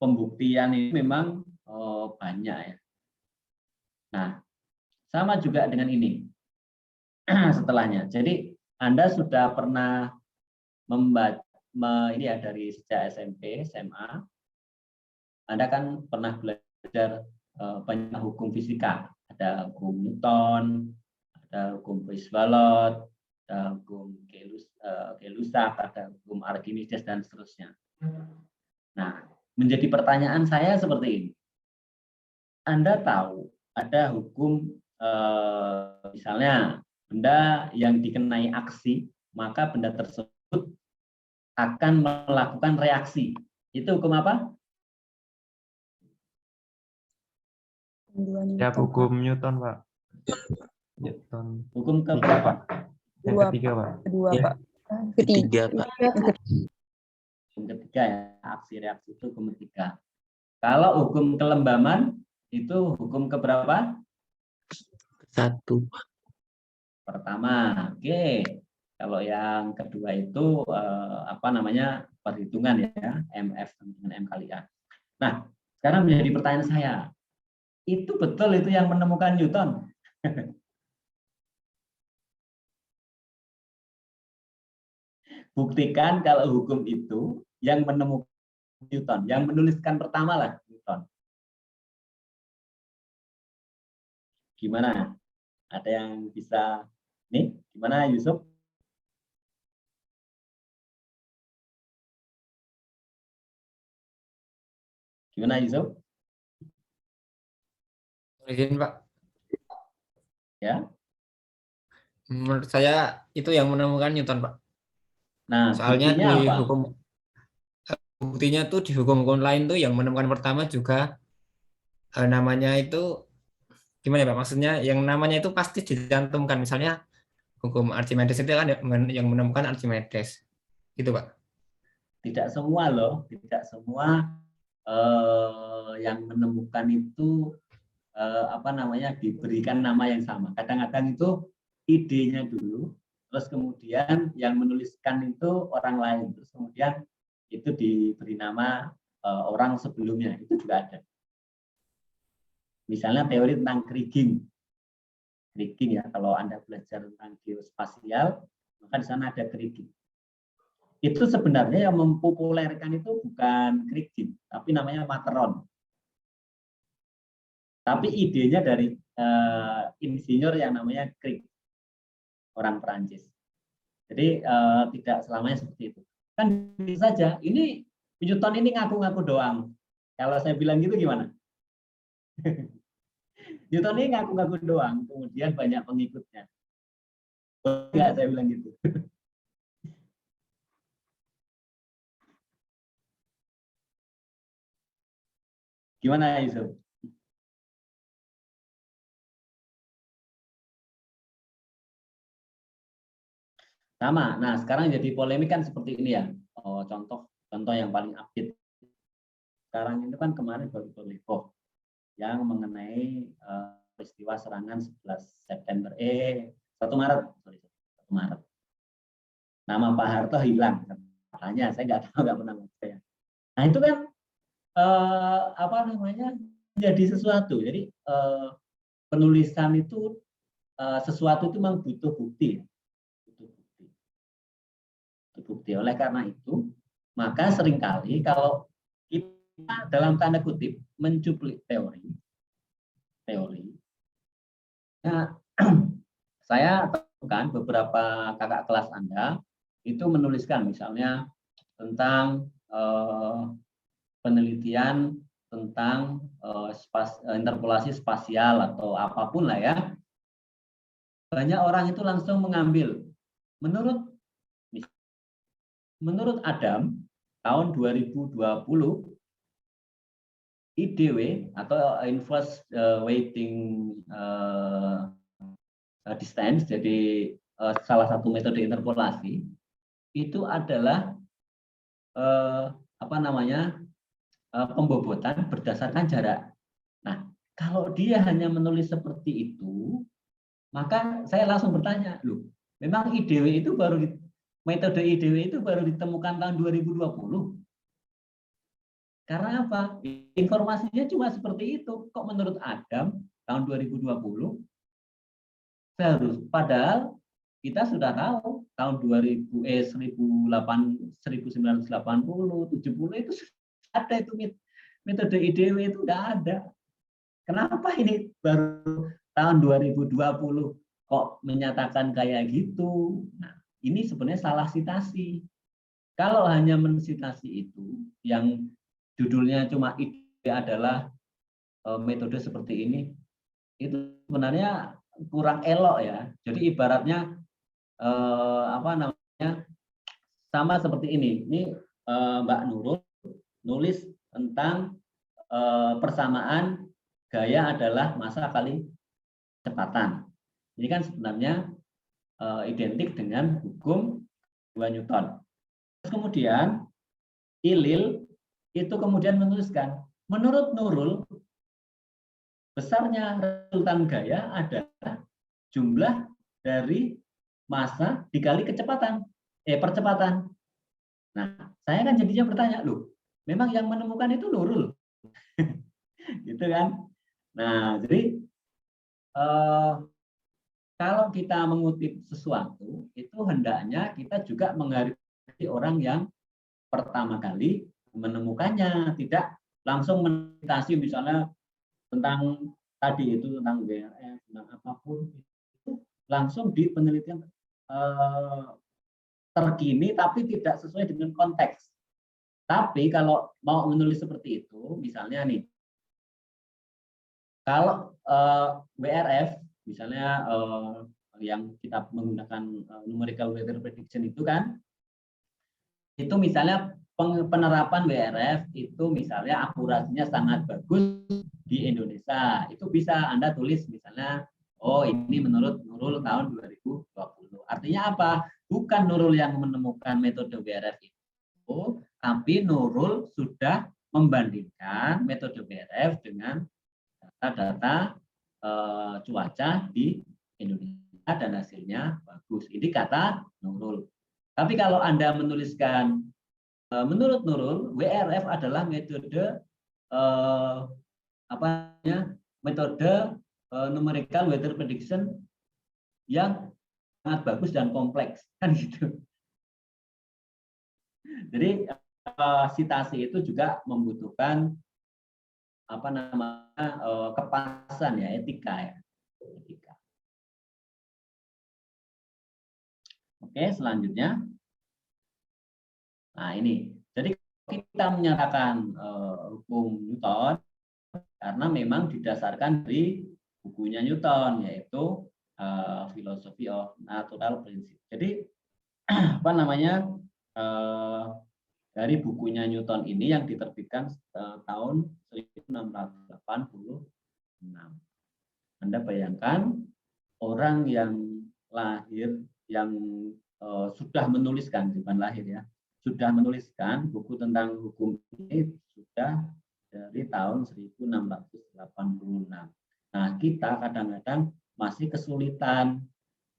pembuktian ini memang banyak ya. Nah, sama juga dengan ini setelahnya. Jadi Anda sudah pernah membaca ini ya dari sejak SMP, SMA. Anda kan pernah belajar banyak hukum fisika. Ada hukum Newton, ada hukum Weis-Ballot, ada hukum Gay-Lussac, ada hukum Archimedes dan seterusnya. Nah, menjadi pertanyaan saya seperti ini. Anda tahu ada hukum misalnya benda yang dikenai aksi, maka benda tersebut akan melakukan reaksi. Itu hukum apa? Ya, hukum Newton, Pak. Newton. Hukum keberapa? Yang ketiga, Pak. Kedua, Ya. Pak. Ketiga, Pak. Hukum ketiga ya, aksi reaksi itu hukum ketiga. Kalau hukum kelembaman itu hukum keberapa? Satu. Pertama. Oke. Kalau yang kedua itu perhitungan ya, MF dengan M kali A. Nah, sekarang menjadi pertanyaan saya. Itu betul itu yang menemukan Newton? Buktikan kalau hukum itu yang menemukan Newton, yang menuliskan pertama lah Newton. Gimana? Ada yang bisa nih? Gimana Yusuf? Gimana Yusuf? Izin, Pak. Ya. Menurut saya itu yang menemukan Newton, Pak. Nah, soalnya buktinya di apa? buktinya tuh di hukum-hukum lain tuh yang menemukan pertama juga namanya itu gimana ya, Pak? Maksudnya yang namanya itu pasti dicantumkan. Misalnya hukum Archimedes itu kan yang menemukan Archimedes. Gitu, Pak. Tidak semua loh, tidak semua yang menemukan itu diberikan nama yang sama. Kadang-kadang itu idenya dulu, terus kemudian yang menuliskan itu orang lain, terus kemudian itu diberi nama orang sebelumnya, itu juga ada. Misalnya teori tentang kriging ya, kalau Anda belajar tentang geospasial, maka di sana ada kriging. Itu sebenarnya yang mempopulerkan itu bukan kriging, tapi namanya materon. Tapi idenya dari insinyur yang namanya Crick, orang Perancis. Jadi tidak selamanya seperti itu. Kan bisa saja, ini Newton ini ngaku-ngaku doang. Kalau saya bilang gitu gimana? Newton ini ngaku-ngaku doang, kemudian banyak pengikutnya. Enggak, saya bilang gitu. Gimana Yusuf? Sama. Nah, sekarang jadi polemik kan seperti ini ya. Contoh yang paling update. Sekarang itu kan kemarin baru heboh yang mengenai peristiwa serangan 11 September 1 Maret. Nama Pak Harto hilang. Katanya saya nggak tahu, nggak pernah baca ya. Nah, itu kan jadi sesuatu. Jadi penulisan itu sesuatu itu memang butuh bukti. Oleh karena itu, maka seringkali kalau kita dalam tanda kutip mencuplik teori, ya, saya temukan beberapa kakak kelas Anda itu menuliskan misalnya tentang penelitian tentang interpolasi spasial atau apapun lah ya. Banyak orang itu langsung mengambil menurut menurut Adam tahun 2020 IDW atau inverse weighting distance, jadi salah satu metode interpolasi itu adalah pembobotan berdasarkan jarak. Nah, kalau dia hanya menulis seperti itu, maka saya langsung bertanya, loh, memang IDW itu metode IDW itu baru ditemukan tahun 2020? Karena apa? Informasinya cuma seperti itu. Kok menurut Adam tahun 2020 padahal kita sudah tahu tahun 1980, 70 itu ada itu metode IDW itu udah ada. Kenapa ini baru tahun 2020 kok menyatakan kayak gitu? Nah, ini sebenarnya salah sitasi. Kalau hanya mensitasi itu yang judulnya cuma IDW adalah metode seperti ini, itu sebenarnya kurang elok ya. Jadi ibaratnya sama seperti ini. Ini Mbak Nurul nulis tentang persamaan gaya adalah massa kali kecepatan. Ini kan sebenarnya identik dengan hukum 2 Newton. Terus kemudian Ilil itu kemudian menuliskan, menurut Nurul besarnya resultan gaya adalah jumlah dari massa dikali percepatan. Nah, saya kan jadinya bertanya, loh, memang yang menemukan itu Nurul, gitu kan? Nah, jadi kalau kita mengutip sesuatu, itu hendaknya kita juga menghargai orang yang pertama kali menemukannya, tidak langsung mensitasi misalnya tentang tadi itu tentang WRF, tentang apapun itu langsung di penelitian terkini tapi tidak sesuai dengan konteks. Tapi kalau mau menulis seperti itu, misalnya nih, kalau WRF misalnya yang kita menggunakan numerical weather prediction itu kan, itu misalnya penerapan WRF itu misalnya akurasinya sangat bagus di Indonesia. Itu bisa Anda tulis misalnya, oh ini menurut Nurul tahun 2020. Artinya apa? Bukan Nurul yang menemukan metode WRF itu, tapi Nurul sudah membandingkan metode WRF dengan data-data cuaca di Indonesia dan hasilnya bagus. Ini kata Nurul. Tapi kalau Anda menuliskan menurut Nurul, WRF adalah metode metode numerical weather prediction yang sangat bagus dan kompleks, kan gitu. Jadi sitasi itu juga membutuhkan kepasan ya, etika ya. Etika. Oke, selanjutnya. Nah, ini. Jadi kita menyatakan hukum Newton karena memang didasarkan dari bukunya Newton, yaitu Philosophy of Natural Principles. Jadi dari bukunya Newton ini yang diterbitkan tahun 1686. Anda bayangkan orang yang lahir yang sudah menuliskan, bukan lahir ya, sudah menuliskan buku tentang hukum ini sudah dari tahun 1686. Nah, kita kadang-kadang masih kesulitan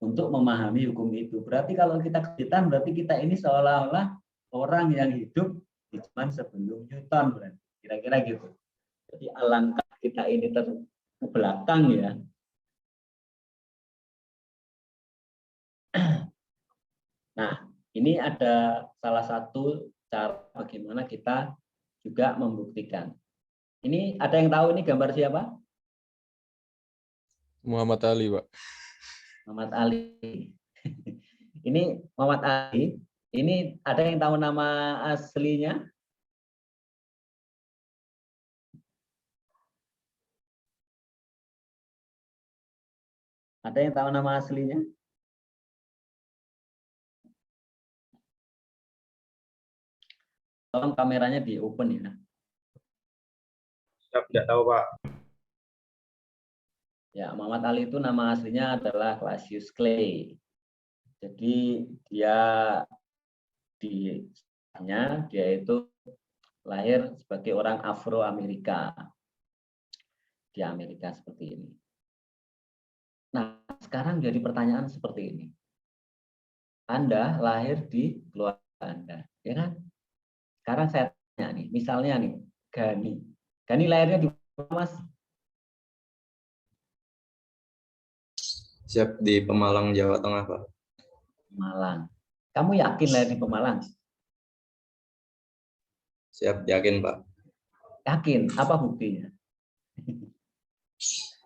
untuk memahami hukum itu. Berarti kalau kita kesulitan, berarti kita ini seolah-olah orang yang hidup di zaman sebelum Newton, berarti kira-kira gitu. Jadi alangkah kita ini ke belakang ya. Nah, ini ada salah satu cara bagaimana kita juga membuktikan. Ini ada yang tahu ini gambar siapa? Muhammad Ali, Pak. Muhammad Ali. Ini Muhammad Ali. Ini ada yang tahu nama aslinya? Ada yang tahu nama aslinya? Tolong kameranya di open ya. Siap, tidak tahu Pak. Ya, Muhammad Ali itu nama aslinya adalah Cassius Clay. Jadi dia itu lahir sebagai orang Afro-Amerika di Amerika seperti ini. Nah, sekarang jadi pertanyaan seperti ini. Anda lahir di keluarga Anda, ya kan? Sekarang saya tanya nih, misalnya nih, Gani lahirnya di mana, Mas? Siap, di Pemalang, Jawa Tengah, Pak. Pemalang. Kamu yakin lahir di Pemalang? Siap, yakin, Pak. Yakin. Apa buktinya?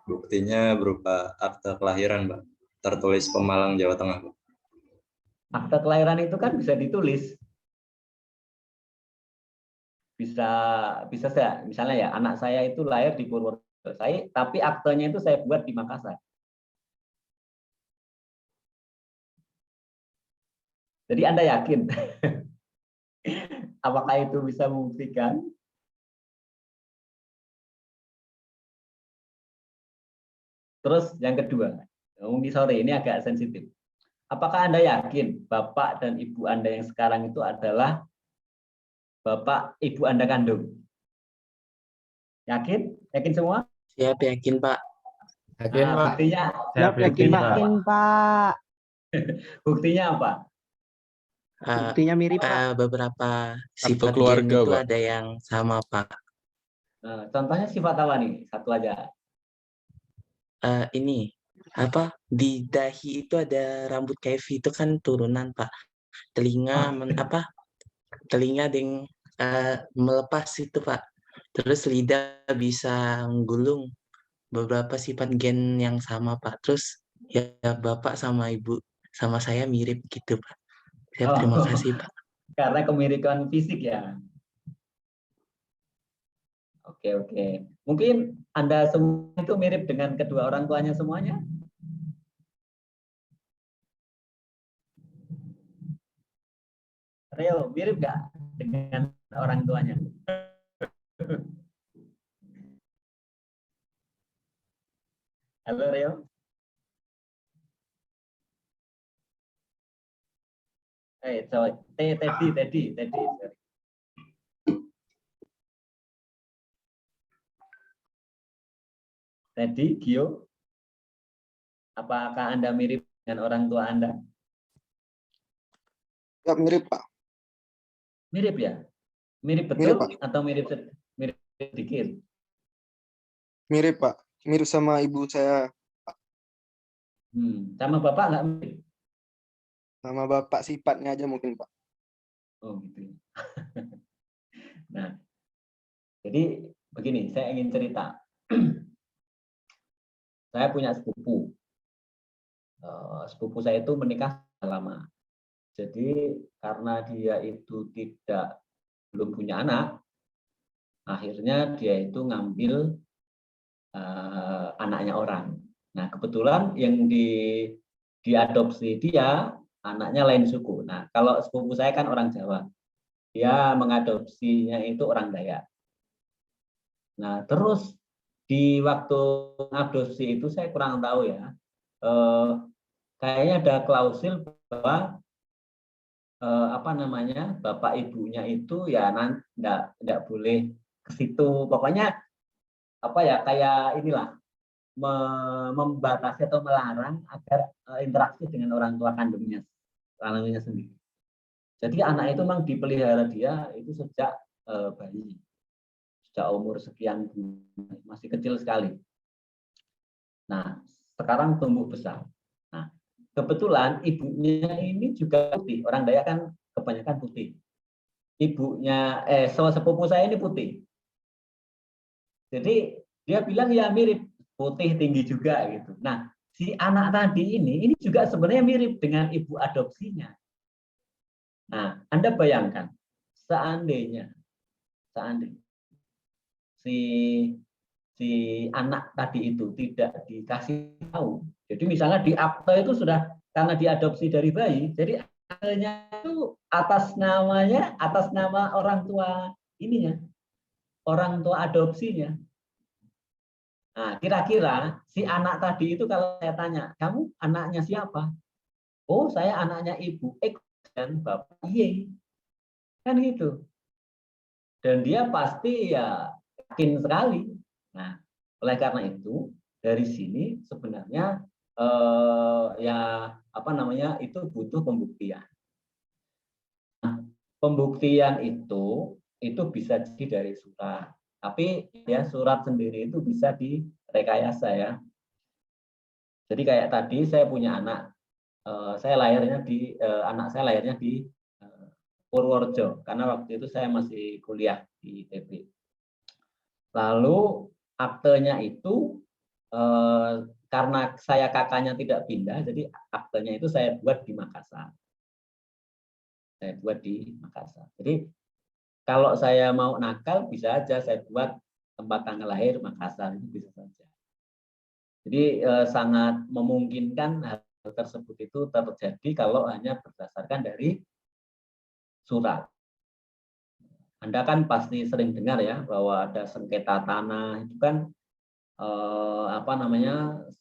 Buktinya berupa akta kelahiran, Pak. Tertulis Pemalang, Jawa Tengah, Pak. Akta kelahiran itu kan bisa ditulis. Bisa saya, misalnya ya, anak saya itu lahir di Purworejo, tapi aktenya itu saya buat di Makassar. Jadi Anda yakin? Apakah itu bisa membuktikan? Terus yang kedua, ini agak sensitif. Apakah Anda yakin Bapak dan Ibu Anda yang sekarang itu adalah Bapak Ibu Anda kandung? Yakin? Yakin semua? Siap, yakin Pak. Yakin Pak. Buktinya? Siap, yakin Pak. Yakin Pak. Buktinya apa? Buktinya mirip Pak. Beberapa sifat keluarga, gen itu Pak. ada yang sama Pak. Contohnya sifat apa nih? Satu aja. Ini apa di dahi itu ada rambut kevi itu kan turunan Pak. Telinga telinga yang melepas itu Pak. Terus lidah bisa menggulung, beberapa sifat gen yang sama Pak. Terus ya Bapak sama Ibu sama saya mirip gitu Pak. Siap, terima kasih Pak. Karena kemiripan fisik ya. Oke. Mungkin Anda semua itu mirip dengan kedua orang tuanya semuanya? Rio, mirip nggak dengan orang tuanya? Halo Rio. Teddy. Teddy, Gio, apakah Anda mirip dengan orang tua Anda? Ya, mirip Pak. Mirip ya? Mirip betul Mirip, Pak. atau mirip sedikit? Mirip Pak. Mirip sama ibu saya. Sama Bapak nggak mirip? Sama bapak sifatnya aja mungkin Pak. Oh gitu. Nah, jadi begini, saya ingin cerita. Saya punya sepupu. Sepupu saya itu menikah lama. Jadi karena dia itu belum punya anak, akhirnya dia itu ngambil anaknya orang. Nah kebetulan yang diadopsi dia anaknya lain suku. Nah kalau sepupu saya kan orang Jawa, dia mengadopsinya itu orang Dayak. Nah terus di waktu adopsi itu saya kurang tahu ya, kayaknya ada klausul bahwa bapak ibunya itu ya enggak boleh ke situ. Pokoknya kayak inilah membatasi atau melarang agar interaksi dengan orang tua kandungnya sendiri. Jadi anak itu memang dipelihara dia itu sejak bayi, sejak umur sekian bulan, masih kecil sekali. Nah sekarang tumbuh besar. Nah kebetulan ibunya ini juga putih. Orang Dayak kan kebanyakan putih. Ibunya, sepupu saya ini putih. Jadi dia bilang ya mirip, putih tinggi juga gitu. Nah si anak tadi ini juga sebenarnya mirip dengan ibu adopsinya. Nah Anda bayangkan, seandainya si anak tadi itu tidak dikasih tahu. Jadi misalnya di akte itu sudah karena diadopsi dari bayi, jadi aktenya itu atas nama orang tua ininya, orang tua adopsinya. Nah, kira-kira si anak tadi itu kalau saya tanya, kamu anaknya siapa? Oh, saya anaknya Ibu X dan Bapak Y. Kan gitu. Dan dia pasti ya yakin sekali. Nah, oleh karena itu dari sini sebenarnya itu butuh pembuktian. Nah, pembuktian itu bisa jadi dari surat. Tapi ya surat sendiri itu bisa direkayasa ya. Jadi kayak tadi saya punya anak, anak saya lahirnya di Purworejo karena waktu itu saya masih kuliah di ITB. Lalu aktenya itu karena saya kakaknya tidak pindah, jadi aktenya itu saya buat di Makassar. Jadi kalau saya mau nakal bisa aja saya buat tempat tanggal lahir Makassar, itu bisa saja. Jadi sangat memungkinkan hal tersebut itu terjadi kalau hanya berdasarkan dari surat. Anda kan pasti sering dengar ya bahwa ada sengketa tanah itu kan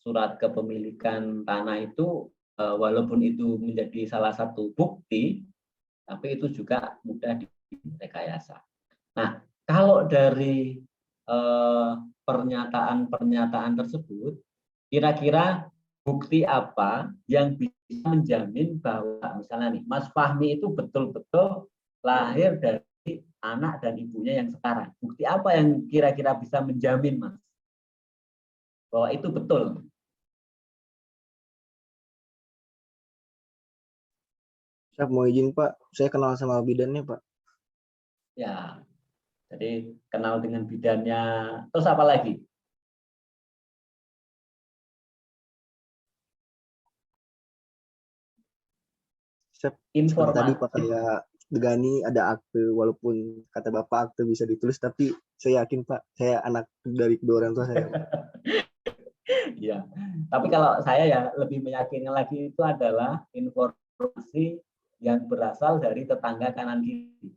surat kepemilikan tanah itu walaupun itu menjadi salah satu bukti, tapi itu juga mudah direkayasa. Nah, kalau dari pernyataan tersebut, kira-kira bukti apa yang bisa menjamin bahwa misalnya nih Mas Fahmi itu betul-betul lahir dari anak dan ibunya yang sekarang? Bukti apa yang kira-kira bisa menjamin, Mas, bahwa itu betul? Saya mau izin Pak, saya kenal sama bidannya Pak. Ya, jadi kenal dengan bidannya. Terus apa lagi? Informasi tadi Pak kayak Degani ada akte, walaupun kata Bapak akte bisa ditulis, tapi saya yakin Pak, saya anak dari kedua orang tua saya. Ya, tapi kalau saya ya lebih meyakinkan lagi itu adalah informasi yang berasal dari tetangga kanan kiri.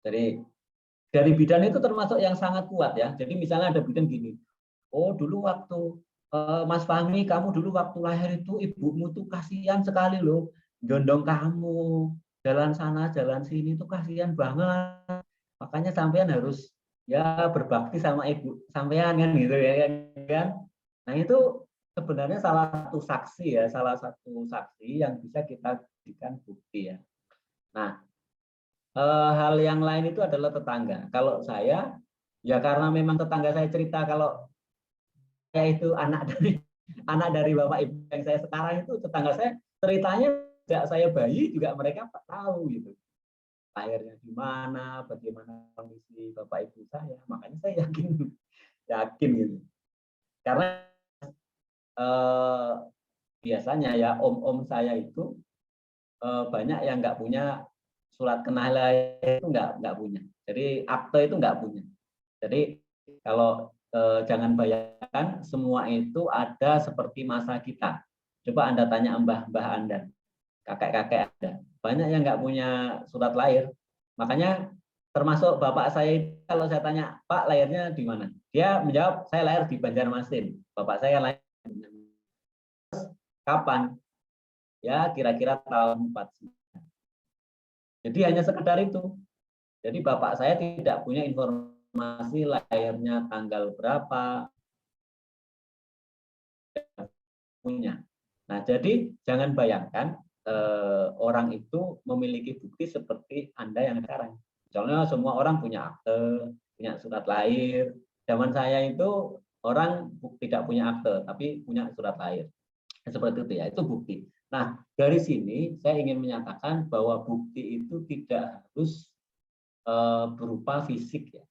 Jadi dari bidan itu termasuk yang sangat kuat ya. Jadi misalnya ada bidan gini, oh dulu waktu Mas Fahmi, kamu dulu waktu lahir itu ibumu tuh kasihan sekali loh, gendong kamu, jalan sana jalan sini tuh kasihan banget. Makanya sampean harus ya berbakti sama ibu sampean kan gitu ya kan. Nah itu sebenarnya salah satu saksi yang bisa kita jadikan bukti ya. Nah hal yang lain itu adalah tetangga. Kalau saya ya karena memang tetangga saya cerita kalau saya itu anak dari bapak ibu yang saya sekarang, itu tetangga saya ceritanya sejak saya bayi juga mereka tahu gitu. Lahirnya di mana, bagaimana kondisi bapak ibu saya, makanya saya yakin gitu. Karena biasanya ya om-om saya itu banyak yang nggak punya surat kenal lahir, itu nggak punya. Jadi akte itu nggak punya. Jadi kalau jangan bayangkan semua itu ada seperti masa kita. Coba Anda tanya mbah-mbah Anda, kakek-kakek Anda, banyak yang nggak punya surat lahir. Makanya termasuk bapak saya, kalau saya tanya, Pak lahirnya di mana? Dia menjawab, saya lahir di Banjarmasin. Bapak saya lahir di Banjarmasin. Kapan? Ya kira-kira tahun 49. Jadi hanya sekedar itu. Jadi bapak saya tidak punya informasi lahirnya tanggal berapa, punya. Nah, jadi jangan bayangkan orang itu memiliki bukti seperti Anda yang sekarang. Soalnya semua orang punya akte, punya surat lahir. Zaman saya itu orang tidak punya akte, tapi punya surat lahir. Seperti itu ya, itu bukti. Nah, dari sini saya ingin menyatakan bahwa bukti itu tidak harus berupa fisik ya.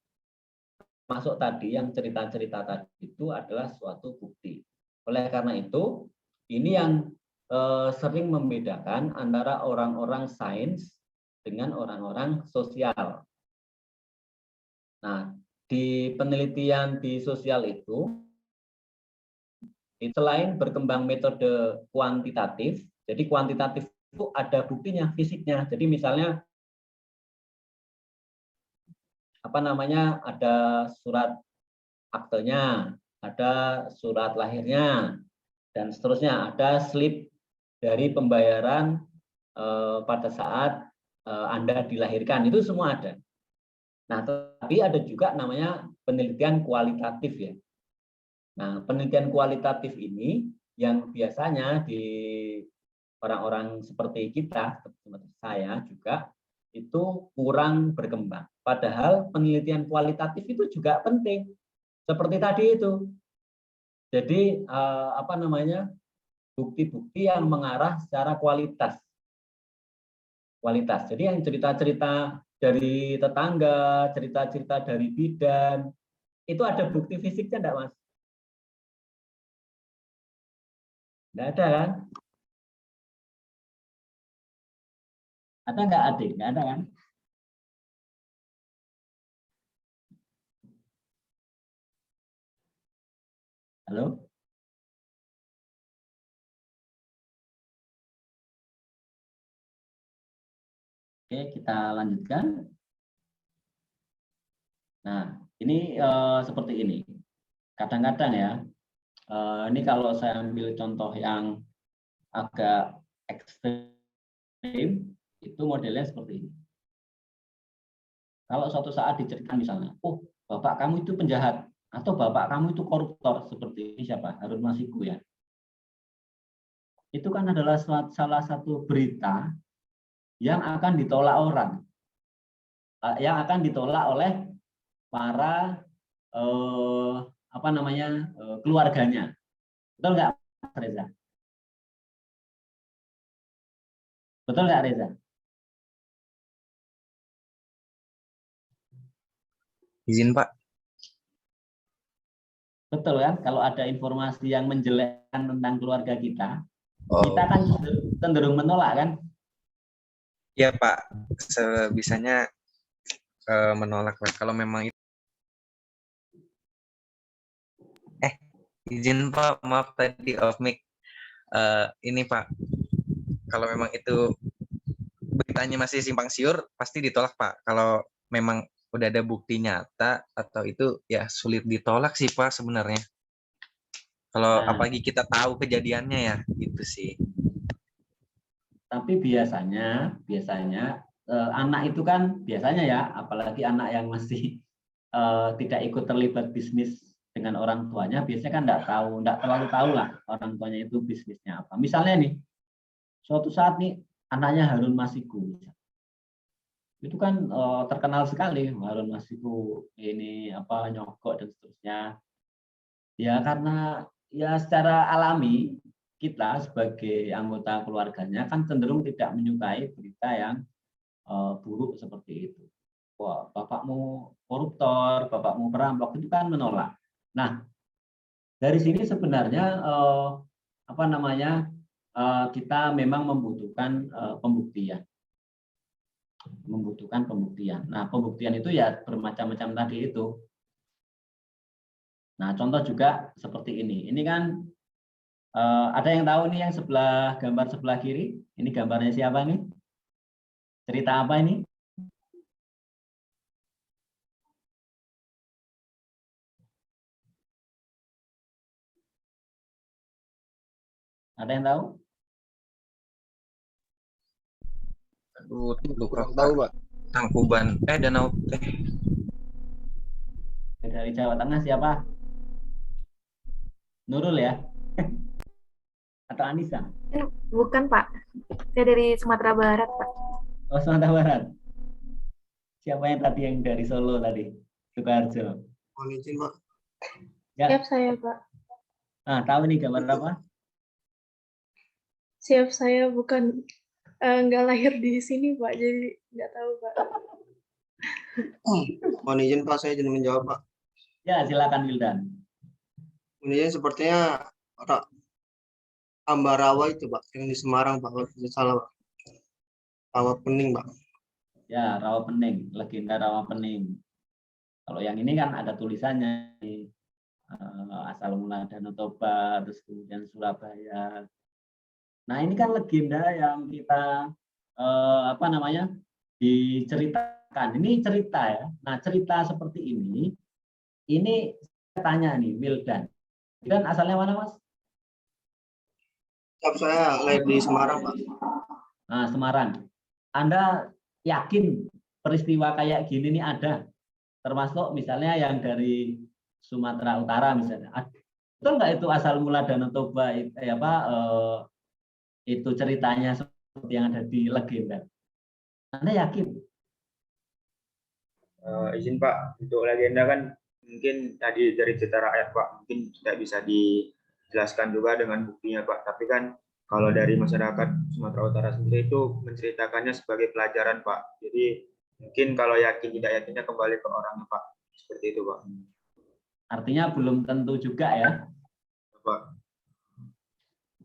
Masuk tadi yang cerita-cerita tadi itu adalah suatu bukti. Oleh karena itu, ini yang sering membedakan antara orang-orang sains dengan orang-orang sosial. Nah, di penelitian di sosial itu, selain berkembang metode kuantitatif, jadi kuantitatif itu ada buktinya, fisiknya. Jadi misalnya apa namanya, ada surat aktenya, ada surat lahirnya, dan seterusnya, ada slip dari pembayaran pada saat Anda dilahirkan, itu semua ada. Nah, tapi ada juga namanya penelitian kualitatif ya. Nah, penelitian kualitatif ini yang biasanya di orang-orang seperti kita, seperti saya juga, itu kurang berkembang. Padahal penelitian kualitatif itu juga penting. Seperti tadi itu. Jadi apa namanya, bukti-bukti yang mengarah secara kualitas. Jadi yang cerita-cerita dari tetangga, cerita-cerita dari bidan, itu ada bukti fisiknya enggak, Mas? Enggak ada kan? Ada enggak, Adik? Enggak ada kan? Halo? Oke, kita lanjutkan. Nah, ini seperti ini. Kadang-kadang ya, ini kalau saya ambil contoh yang agak ekstrim, itu modelnya seperti ini. Kalau suatu saat diceritakan misalnya, oh bapak kamu itu penjahat, atau bapak kamu itu koruptor, seperti ini siapa? Harun Masiku ya. Itu kan adalah salah satu berita yang akan ditolak orang, yang akan ditolak oleh para apa namanya, keluarganya. Betul nggak, Reza? Betul nggak, Reza? Izin, Pak. Betul kan? Kalau ada informasi yang menjelekkan tentang keluarga kita, kita kan cenderung menolak kan? Iya, Pak. Sebisanya menolak, Pak. Kalau memang itu. Izin, Pak. Maaf tadi off mic. Ini, Pak. Kalau memang itu beritanya masih simpang siur, pasti ditolak, Pak. Kalau memang udah ada bukti nyata atau itu ya sulit ditolak sih, Pak, sebenarnya. Kalau apalagi kita tahu kejadiannya ya, gitu sih. Tapi biasanya anak itu kan biasanya ya, apalagi anak yang masih tidak ikut terlibat bisnis dengan orang tuanya, biasanya kan enggak terlalu tahu lah orang tuanya itu bisnisnya apa. Misalnya nih, suatu saat nih anaknya Harun Masiku, itu kan terkenal sekali Harun Masiku ini apa, nyogok dan seterusnya. Ya karena ya secara alami kita sebagai anggota keluarganya kan cenderung tidak menyukai berita yang buruk seperti itu. Wah, bapakmu koruptor, bapakmu perampok, itu kan menolak. Nah, dari sini sebenarnya apa namanya, kita memang membutuhkan pembuktian. Nah, pembuktian itu ya bermacam-macam tadi itu. Nah, contoh juga seperti ini. Ini kan ada yang tahu nih yang gambar sebelah kiri? Ini gambarnya siapa nih? Cerita apa ini? Ada yang tahu? Aduh, lupa, tahu, Pak. Tangkuban, Danau Dari Jawa Tengah siapa? Nurul ya? Atau Anissa? Bukan, Pak. Saya dari Sumatera Barat, Pak. Oh, Sumatera Barat. Siapa yang tadi yang dari Solo tadi? Sukoharjo. Mohon izin, Pak. Ya. Siap saya, Pak. Ah, tahu nih gambar apa? Siap saya, bukan nggak lahir di sini, Pak. Jadi nggak tahu, Pak. Mohon izin, Pak. Saya izin menjawab, Pak. Ya, silakan Wildan. Mohon izin, sepertinya Ambarawa itu, Pak, yang di Semarang, Pak. Kalau tidak salah, Pak. Rawa Pening, Pak. Ya, Rawa Pening, legenda Rawa Pening. Kalau yang ini kan ada tulisannya, asal mula Danau Toba, terus kemudian Surabaya. Nah, ini kan legenda yang kita apa namanya diceritakan. Ini cerita ya. Nah, cerita seperti ini saya tanya nih, Wildan. Wildan asalnya mana, Mas? Saya lahir di Semarang, Pak. Nah, Semarang. Anda yakin peristiwa kayak gini nih ada? Termasuk misalnya yang dari Sumatera Utara misalnya. Betul nggak itu asal mula Danau Toba itu ceritanya seperti yang ada di legenda? Anda yakin? Izin Pak, untuk legenda kan mungkin tadi dari cerita rakyat Pak, mungkin tidak bisa dijelaskan juga dengan buktinya Pak. Tapi kan kalau dari masyarakat Sumatera Utara sendiri itu menceritakannya sebagai pelajaran Pak. Jadi mungkin kalau yakin tidak yakinnya kembali ke orangnya Pak. Seperti itu Pak. Artinya belum tentu juga ya. Pak.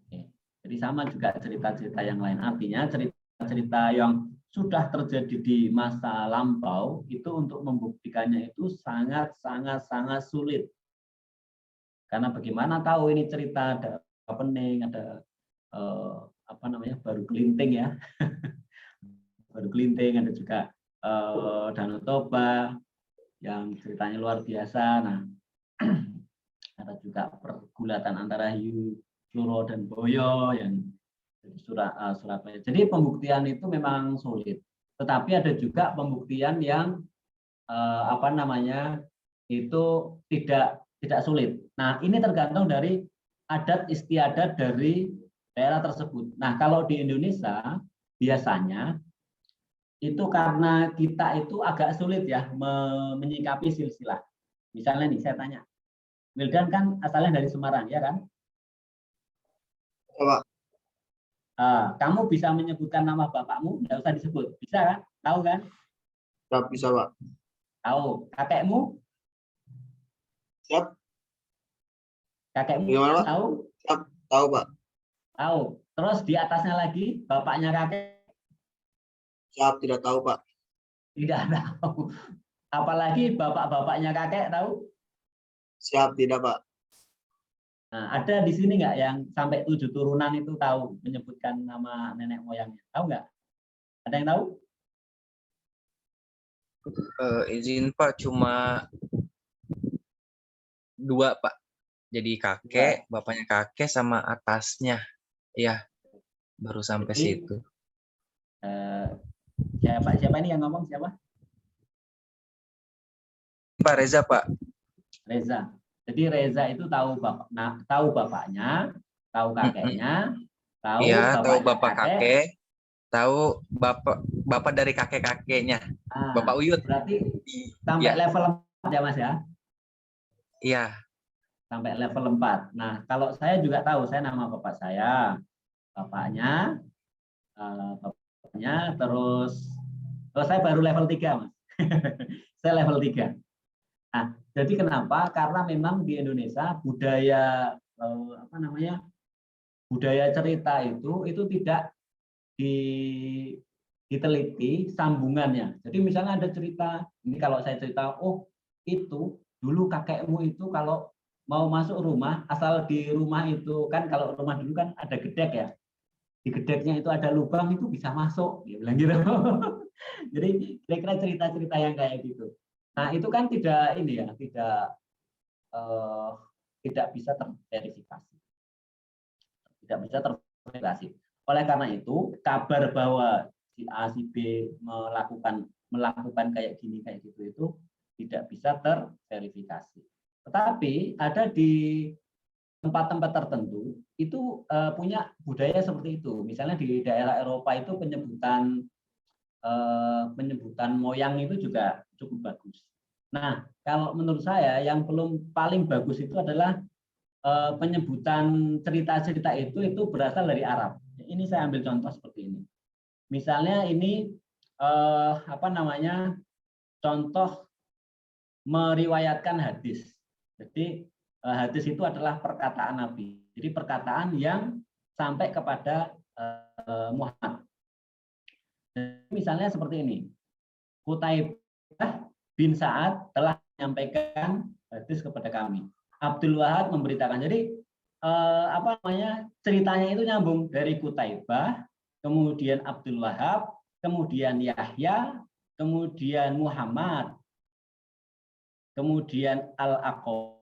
Oke. Jadi sama juga cerita-cerita yang lain. Artinya cerita-cerita yang sudah terjadi di masa lampau itu untuk membuktikannya itu sangat sulit. Karena bagaimana tahu ini cerita ada happening, ada apa namanya baru kelinting ya. Baru kelinting, ada juga Danau Toba yang ceritanya luar biasa. Nah, ada juga pergulatan antara hiu, Floro dan Boyo yang Surabaya. Jadi pembuktian itu memang sulit. Tetapi ada juga pembuktian yang apa namanya itu tidak sulit. Nah, ini tergantung dari adat istiadat dari daerah tersebut. Nah, kalau di Indonesia biasanya itu karena kita itu agak sulit ya menyikapi silsilah. Misalnya nih saya tanya, Wildan kan asalnya dari Semarang ya kan? Pak. Kamu bisa menyebutkan nama bapakmu, tidak usah disebut, bisa kan? Tahu kan? Bisa Pak. Tahu. Kakekmu? Siap. Kakekmu Gimana, Pak? tahu? Siap. Tahu Pak. Tahu. Terus di atasnya lagi bapaknya kakek? Siap, tidak tahu Pak. Tidak tahu. Apalagi bapak-bapaknya kakek tahu? Siap, tidak Pak. Nah, ada di sini nggak yang sampai 7 turunan itu tahu menyebutkan nama nenek moyangnya? Tahu nggak? Ada yang tahu? Izin Pak, cuma 2 Pak. Jadi kakek, bapaknya kakek sama atasnya. Ya, baru sampai situ. Siapa ini yang ngomong siapa? Pak Reza Pak. Reza. Jadi Reza itu tahu bapaknya, tahu kakeknya, tahu bapak kakek, tahu bapak dari kakek-kakeknya. Bapak Uyut. Berarti sampai level 4 ya Mas ya? Iya. Sampai level 4. Nah, kalau saya juga tahu, saya nama bapak saya, bapaknya, terus saya baru level 3 Mas. Saya level 3. Nah, jadi kenapa? Karena memang di Indonesia budaya budaya cerita itu tidak diteliti sambungannya. Jadi misalnya ada cerita, ini kalau saya cerita, oh itu dulu kakekmu itu kalau mau masuk rumah, asal di rumah itu kan kalau rumah dulu kan ada gedek ya. Di gedeknya itu ada lubang itu bisa masuk, dia bilang gitu. Jadi kira-kira cerita-cerita yang kayak gitu. Nah, itu kan tidak bisa terverifikasi. Tidak bisa terverifikasi. Oleh karena itu, kabar bahwa si A, si B melakukan kayak gini kayak gitu itu tidak bisa terverifikasi. Tetapi ada di tempat-tempat tertentu itu punya budaya seperti itu. Misalnya di daerah Eropa itu penyebutan moyang itu juga cukup bagus. Nah, kalau menurut saya yang paling bagus itu adalah penyebutan cerita-cerita itu berasal dari Arab. Ini saya ambil contoh seperti ini. Misalnya ini contoh meriwayatkan hadis. Jadi hadis itu adalah perkataan Nabi. Jadi perkataan yang sampai kepada Muhammad. Misalnya seperti ini, Qutaibah bin Sa'ad telah menyampaikan hadis kepada kami. Abdul Wahab memberitakan. Jadi apa namanya, ceritanya itu nyambung dari Qutaibah, kemudian Abdul Wahab, kemudian Yahya, kemudian Muhammad, kemudian Al-Aqomar,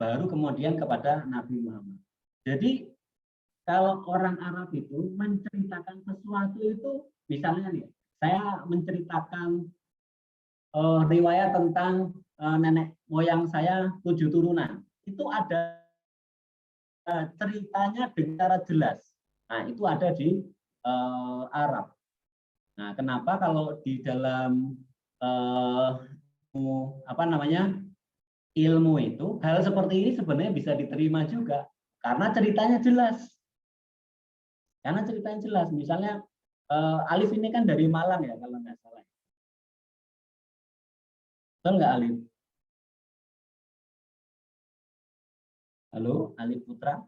baru kemudian kepada Nabi Muhammad. Jadi kalau orang Arab itu menceritakan sesuatu itu, misalnya nih, saya menceritakan riwayat tentang nenek moyang saya 7 turunan, itu ada ceritanya dengan cara jelas. Nah, itu ada di Arab. Nah, kenapa kalau di dalam apa namanya, ilmu itu hal seperti ini sebenarnya bisa diterima juga karena ceritanya jelas. Karena ceritanya jelas. Misalnya Alif ini kan dari Malang ya kalau nggak salah. Betul nggak Alif? Halo, Alif Putra.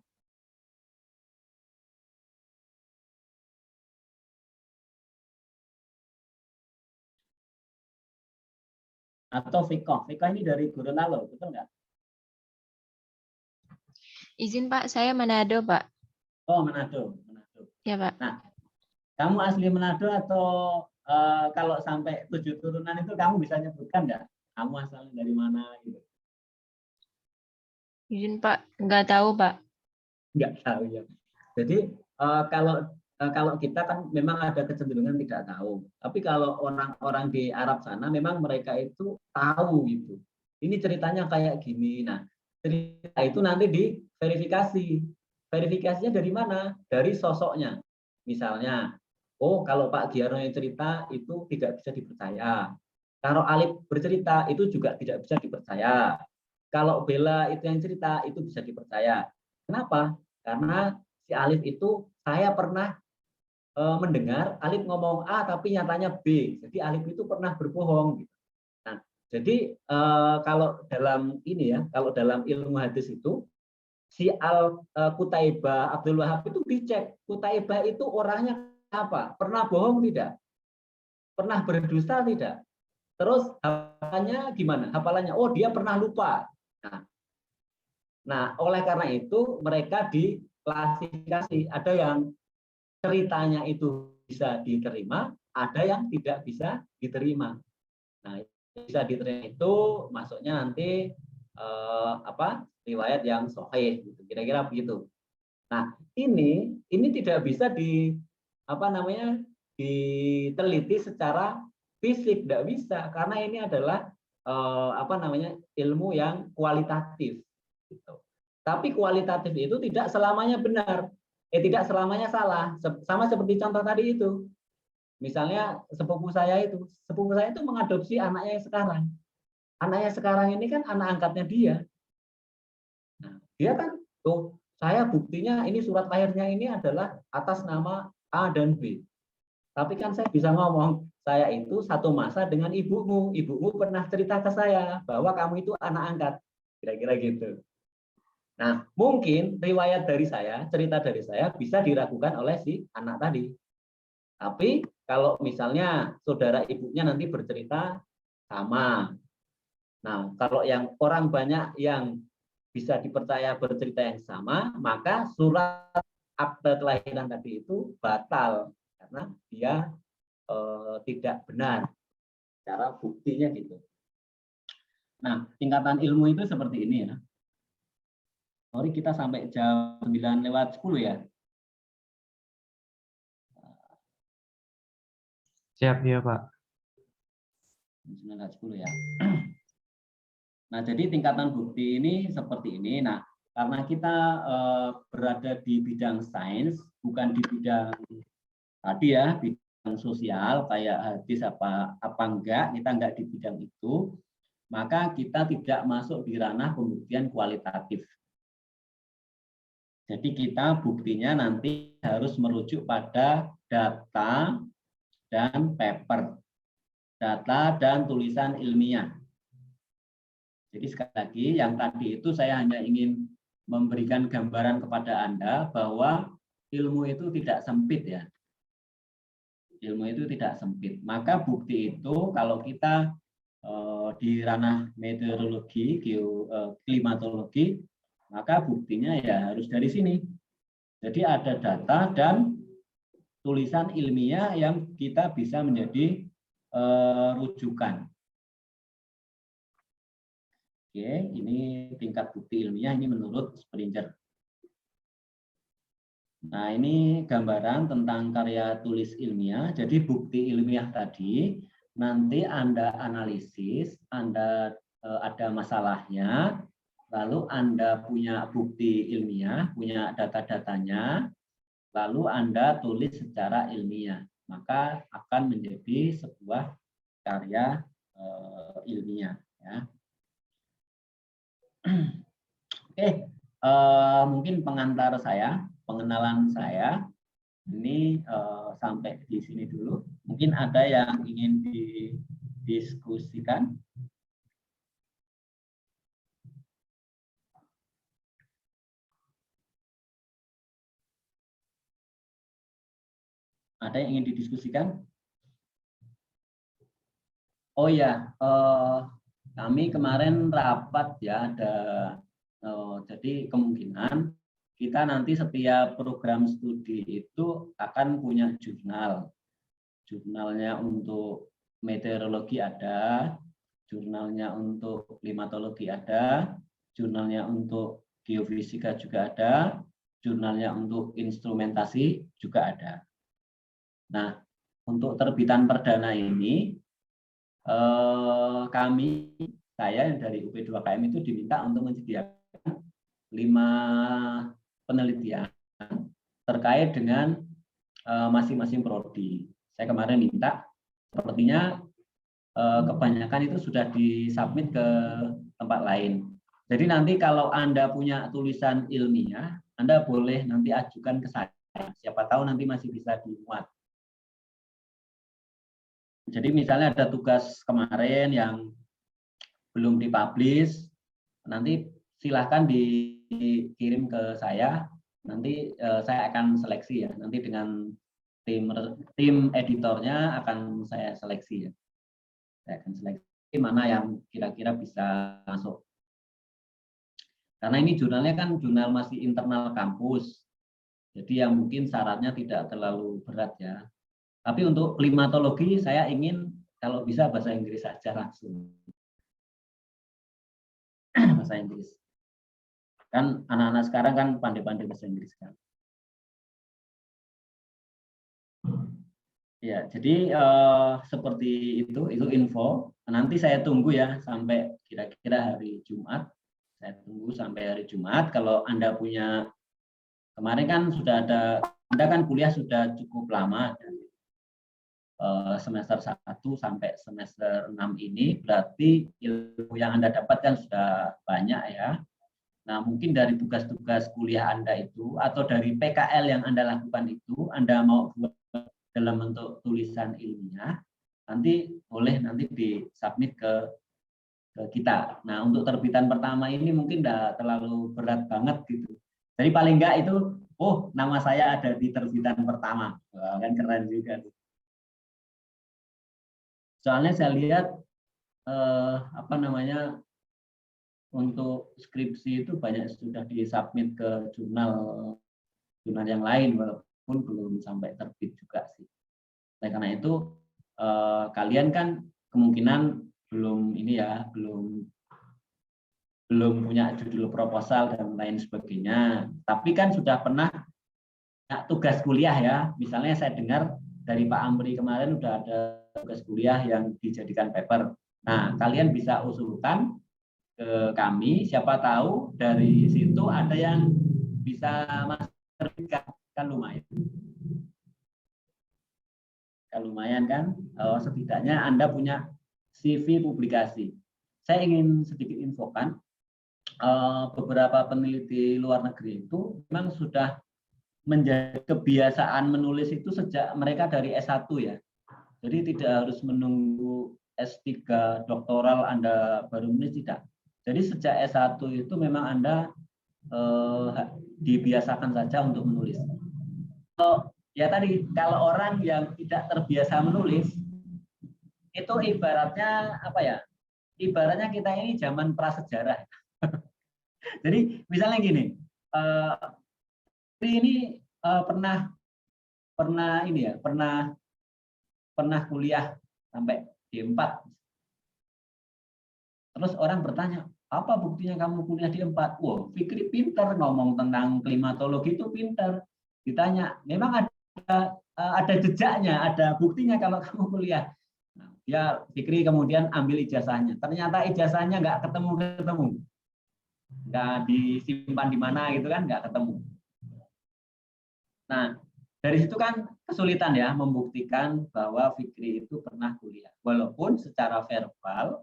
Atau Fikoh. Fikoh ini dari Gorontalo, betul nggak? Izin Pak, saya Manado Pak. Oh, Manado. Ya Pak. Nah, kamu asli Manado atau kalau sampai 7 turunan itu kamu bisa nyebutkan nggak? Kamu asalnya dari mana gitu? Izin Pak, nggak tahu Pak. Nggak tahu ya. Jadi kalau kita kan memang ada kecenderungan tidak tahu. Tapi kalau orang-orang di Arab sana memang mereka itu tahu gitu. Ini ceritanya kayak gini. Nah, cerita itu nanti diverifikasi. Verifikasinya dari mana? Dari sosoknya. Misalnya, oh kalau Pak Giarno yang cerita itu tidak bisa dipercaya. Kalau Alif bercerita itu juga tidak bisa dipercaya. Kalau Bella itu yang cerita itu bisa dipercaya. Kenapa? Karena si Alif itu saya pernah mendengar Alif ngomong A tapi nyatanya B. Jadi Alif itu pernah berbohong. Nah, jadi kalau dalam ini ya, kalau dalam ilmu hadis itu si Qutaibah Abdul Wahab itu dicek Qutaibah itu orangnya apa? Pernah bohong tidak? Pernah berdusta tidak? Terus hafalannya gimana? Hafalannya, oh dia pernah lupa. Nah, oleh karena itu mereka diklasifikasi. Ada yang ceritanya itu bisa diterima, ada yang tidak bisa diterima. Nah, bisa diterima itu masuknya nanti riwayat yang sahih, gitu. Kira-kira begitu. Nah, ini tidak bisa diteliti secara fisik, tidak bisa karena ini adalah ilmu yang kualitatif. Gitu. Tapi kualitatif itu tidak selamanya benar. Tidak selamanya salah. Sama seperti contoh tadi itu. Misalnya sepupu saya itu mengadopsi anaknya yang sekarang. Anaknya sekarang ini kan anak angkatnya dia. Nah, dia kan, saya buktinya ini surat lahirnya ini adalah atas nama A dan B. Tapi kan saya bisa ngomong, saya itu satu masa dengan ibumu. Ibumu pernah cerita ke saya bahwa kamu itu anak angkat. Kira-kira gitu. Nah, mungkin riwayat dari saya, cerita dari saya bisa diragukan oleh si anak tadi. Tapi kalau misalnya saudara ibunya nanti bercerita sama. Nah, kalau yang orang banyak yang bisa dipercaya bercerita yang sama, maka surat akte kelahiran tadi itu batal karena dia tidak benar. Cara buktinya gitu. Nah, tingkatan ilmu itu seperti ini ya. Sorry kita sampai jam 9:10 ya. Siap ya Pak. 9:10 ya. Nah, jadi tingkatan bukti ini seperti ini. Nah, karena kita berada di bidang sains, bukan di bidang tadi ya, bidang sosial kayak hadis apa enggak, kita enggak di bidang itu, maka kita tidak masuk di ranah pembuktian kualitatif. Jadi kita buktinya nanti harus merujuk pada data dan paper, data dan tulisan ilmiah. Jadi sekali lagi yang tadi itu saya hanya ingin memberikan gambaran kepada Anda bahwa ilmu itu tidak sempit ya. Ilmu itu tidak sempit. Maka bukti itu kalau kita di ranah meteorologi, klimatologi, maka buktinya ya harus dari sini. Jadi ada data dan tulisan ilmiah yang kita bisa menjadi rujukan. Oke, ini tingkat bukti ilmiah ini menurut Springer. Nah, ini gambaran tentang karya tulis ilmiah. Jadi bukti ilmiah tadi nanti Anda analisis, Anda ada masalahnya, lalu Anda punya bukti ilmiah, punya data-datanya, lalu Anda tulis secara ilmiah, maka akan menjadi sebuah karya ilmiah. Ya. Oke, mungkin pengantar saya, pengenalan saya ini sampai di sini dulu. Mungkin ada yang ingin didiskusikan. Ada yang ingin didiskusikan? Oh ya, kami kemarin rapat ya, jadi kemungkinan kita nanti setiap program studi itu akan punya jurnal. Jurnalnya untuk meteorologi ada, jurnalnya untuk klimatologi ada, jurnalnya untuk geofisika juga ada, jurnalnya untuk instrumentasi juga ada. Nah, untuk terbitan perdana ini, saya dari UP2KM itu diminta untuk menyediakan 5 penelitian terkait dengan masing-masing prodi. Saya kemarin minta, sepertinya kebanyakan itu sudah disubmit ke tempat lain. Jadi nanti kalau Anda punya tulisan ilmiah, Anda boleh nanti ajukan ke saya. Siapa tahu nanti masih bisa dimuat. Jadi misalnya ada tugas kemarin yang belum dipublish, nanti silahkan dikirim ke saya, nanti saya akan seleksi ya, nanti dengan tim editornya akan saya seleksi ya. Saya akan seleksi mana yang kira-kira bisa masuk. Karena ini jurnalnya kan jurnal masih internal kampus, jadi yang mungkin syaratnya tidak terlalu berat ya. Tapi untuk klimatologi saya ingin kalau bisa bahasa Inggris saja langsung. Bahasa Inggris. Kan anak-anak sekarang kan pandai-pandai bahasa Inggris kan. Ya, jadi seperti itu info. Nanti saya tunggu ya sampai kira-kira hari Jumat. Saya tunggu sampai hari Jumat. Kalau Anda punya, kemarin kan sudah ada, Anda kan kuliah sudah cukup lama. Semester 1 sampai semester 6 ini berarti ilmu yang Anda dapatkan sudah banyak ya. Nah, mungkin dari tugas-tugas kuliah Anda itu atau dari PKL yang Anda lakukan itu, Anda mau buat dalam bentuk tulisan ilmiah, nanti boleh nanti disubmit ke kita. Nah, untuk terbitan pertama ini mungkin tidak terlalu berat banget gitu. Jadi paling enggak itu, oh nama saya ada di terbitan pertama. Wah, kan keren juga. Soalnya saya lihat untuk skripsi itu banyak sudah disubmit ke jurnal yang lain walaupun belum sampai terbit juga sih. Nah, karena itu kalian kan kemungkinan belum punya judul proposal dan lain sebagainya. Tapi kan sudah pernah tugas kuliah ya. Misalnya saya dengar dari Pak Amri kemarin udah ada tugas kuliah yang dijadikan paper. Nah, kalian bisa usulkan ke kami, siapa tahu dari situ ada yang bisa terbitkan, kan lumayan. Kan lumayan kan? Setidaknya Anda punya CV publikasi. Saya ingin sedikit infokan, beberapa peneliti luar negeri itu memang sudah menjadi kebiasaan menulis itu sejak mereka dari S1 ya. Jadi tidak harus menunggu S3 doktoral Anda baru menulis, tidak. Jadi sejak S1 itu memang Anda dibiasakan saja untuk menulis. Kalau orang yang tidak terbiasa menulis, itu ibaratnya apa ya? Ibaratnya kita ini zaman prasejarah. Jadi misalnya gini, ini pernah ini ya, pernah kuliah sampai D4. Terus orang bertanya, apa buktinya kamu kuliah D4? Wah, Fikri pinter ngomong tentang klimatologi itu pinter. Ditanya, memang ada jejaknya, ada buktinya kalau kamu kuliah. Nah, ya Fikri kemudian ambil ijazahnya. Ternyata ijazahnya nggak ketemu. Nggak disimpan di mana gitu kan, nggak ketemu. Nah, dari situ kan kesulitan ya membuktikan bahwa Fikri itu pernah kuliah. Walaupun secara verbal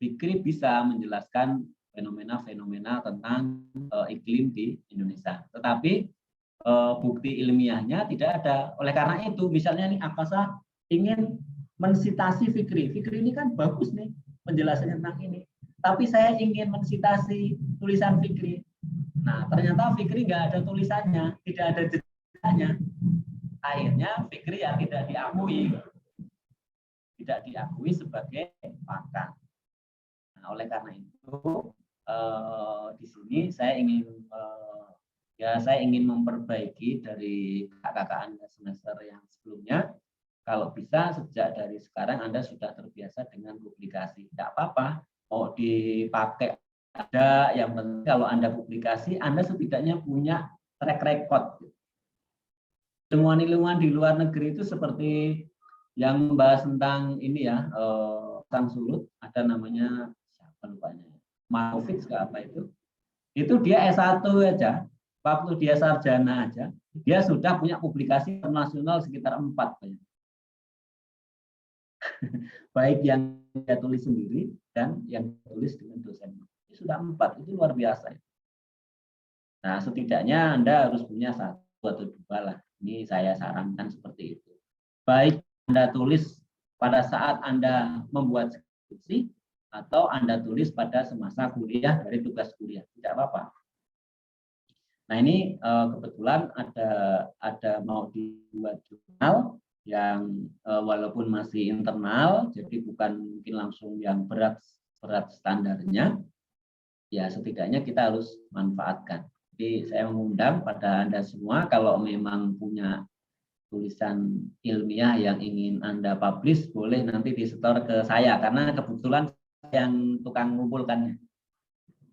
Fikri bisa menjelaskan fenomena-fenomena tentang iklim di Indonesia. Tetapi bukti ilmiahnya tidak ada. Oleh karena itu, misalnya nih Akasa ingin mensitasi Fikri. Fikri ini kan bagus nih penjelasannya tentang ini. Tapi saya ingin mensitasi tulisan Fikri. Nah, ternyata Fikri nggak ada tulisannya, tidak ada jejaknya. Akhirnya Fikri ya tidak diakui sebagai pakar. Nah, oleh karena itu di sini saya ingin memperbaiki dari kakak-kakak Anda semester yang sebelumnya. Kalau bisa sejak dari sekarang Anda sudah terbiasa dengan publikasi. Tidak apa-apa, mau dipakai ada, yang penting kalau Anda publikasi, Anda setidaknya punya track record. Ilmuwan-ilmuwan di luar negeri itu seperti yang membahas tentang ini ya, sang surut, ada namanya siapa lupanya, Malkovich apa itu dia S1 aja, waktu dia sarjana aja, dia sudah punya publikasi internasional sekitar 4 banyak. Baik yang dia tulis sendiri dan yang tulis dengan dosen. Sudah 4, itu luar biasa. Nah, setidaknya Anda harus punya 1 atau 2 lah. Ini saya sarankan seperti itu. Baik Anda tulis pada saat Anda membuat skripsi atau Anda tulis pada semasa kuliah dari tugas kuliah, tidak apa-apa. Nah, ini kebetulan ada mau dibuat jurnal yang walaupun masih internal, jadi bukan mungkin langsung yang berat standarnya. Ya setidaknya kita harus manfaatkan. Jadi saya mengundang pada Anda semua kalau memang punya tulisan ilmiah yang ingin Anda publish, boleh nanti disetor ke saya karena kebetulan yang tukang mengumpulkannya.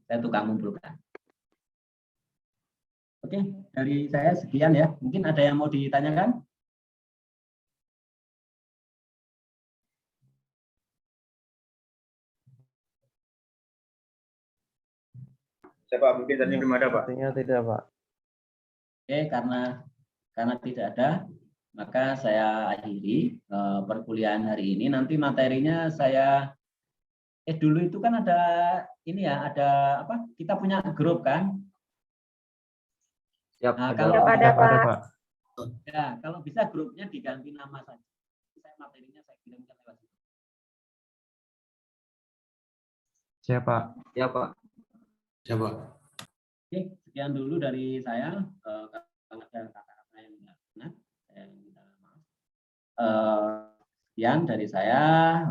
Saya tukang mengumpulkan. Oke, dari saya sekian ya. Mungkin ada yang mau ditanyakan? Siapa mungkin tadi belum ada, Pak? Artinya tidak, Pak. Oke, karena tidak ada, maka saya akhiri perkuliahan hari ini. Nanti materinya saya dulu itu kan ada ini ya, ada apa? Kita punya grup kan? Siap, nah, ada, Pak. Ya, kalau bisa grupnya diganti nama saja. Saya materinya saya kirimkan lewat situ. Siapa? Ya, Pak. Coba. Oke, sekian dulu dari saya. Kalau ada kata-kata yang tidak benar, saya minta maaf. Sekian dari saya.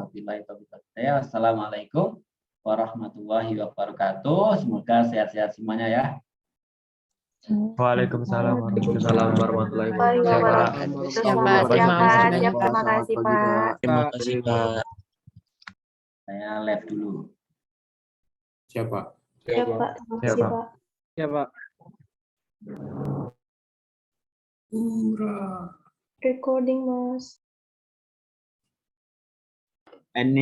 Wabillahi taufiq wal hidayah. Wassalamualaikum warahmatullahi wabarakatuh. Semoga sehat-sehat semuanya ya. Waalaikumsalam warahmatullahi wabarakatuh. Terima kasih, Pak. Terima kasih, Pak. Saya live dulu. Siapa? Ya, Pak. Terima kasih, Pak. Ya, Pak. Recording, Mas.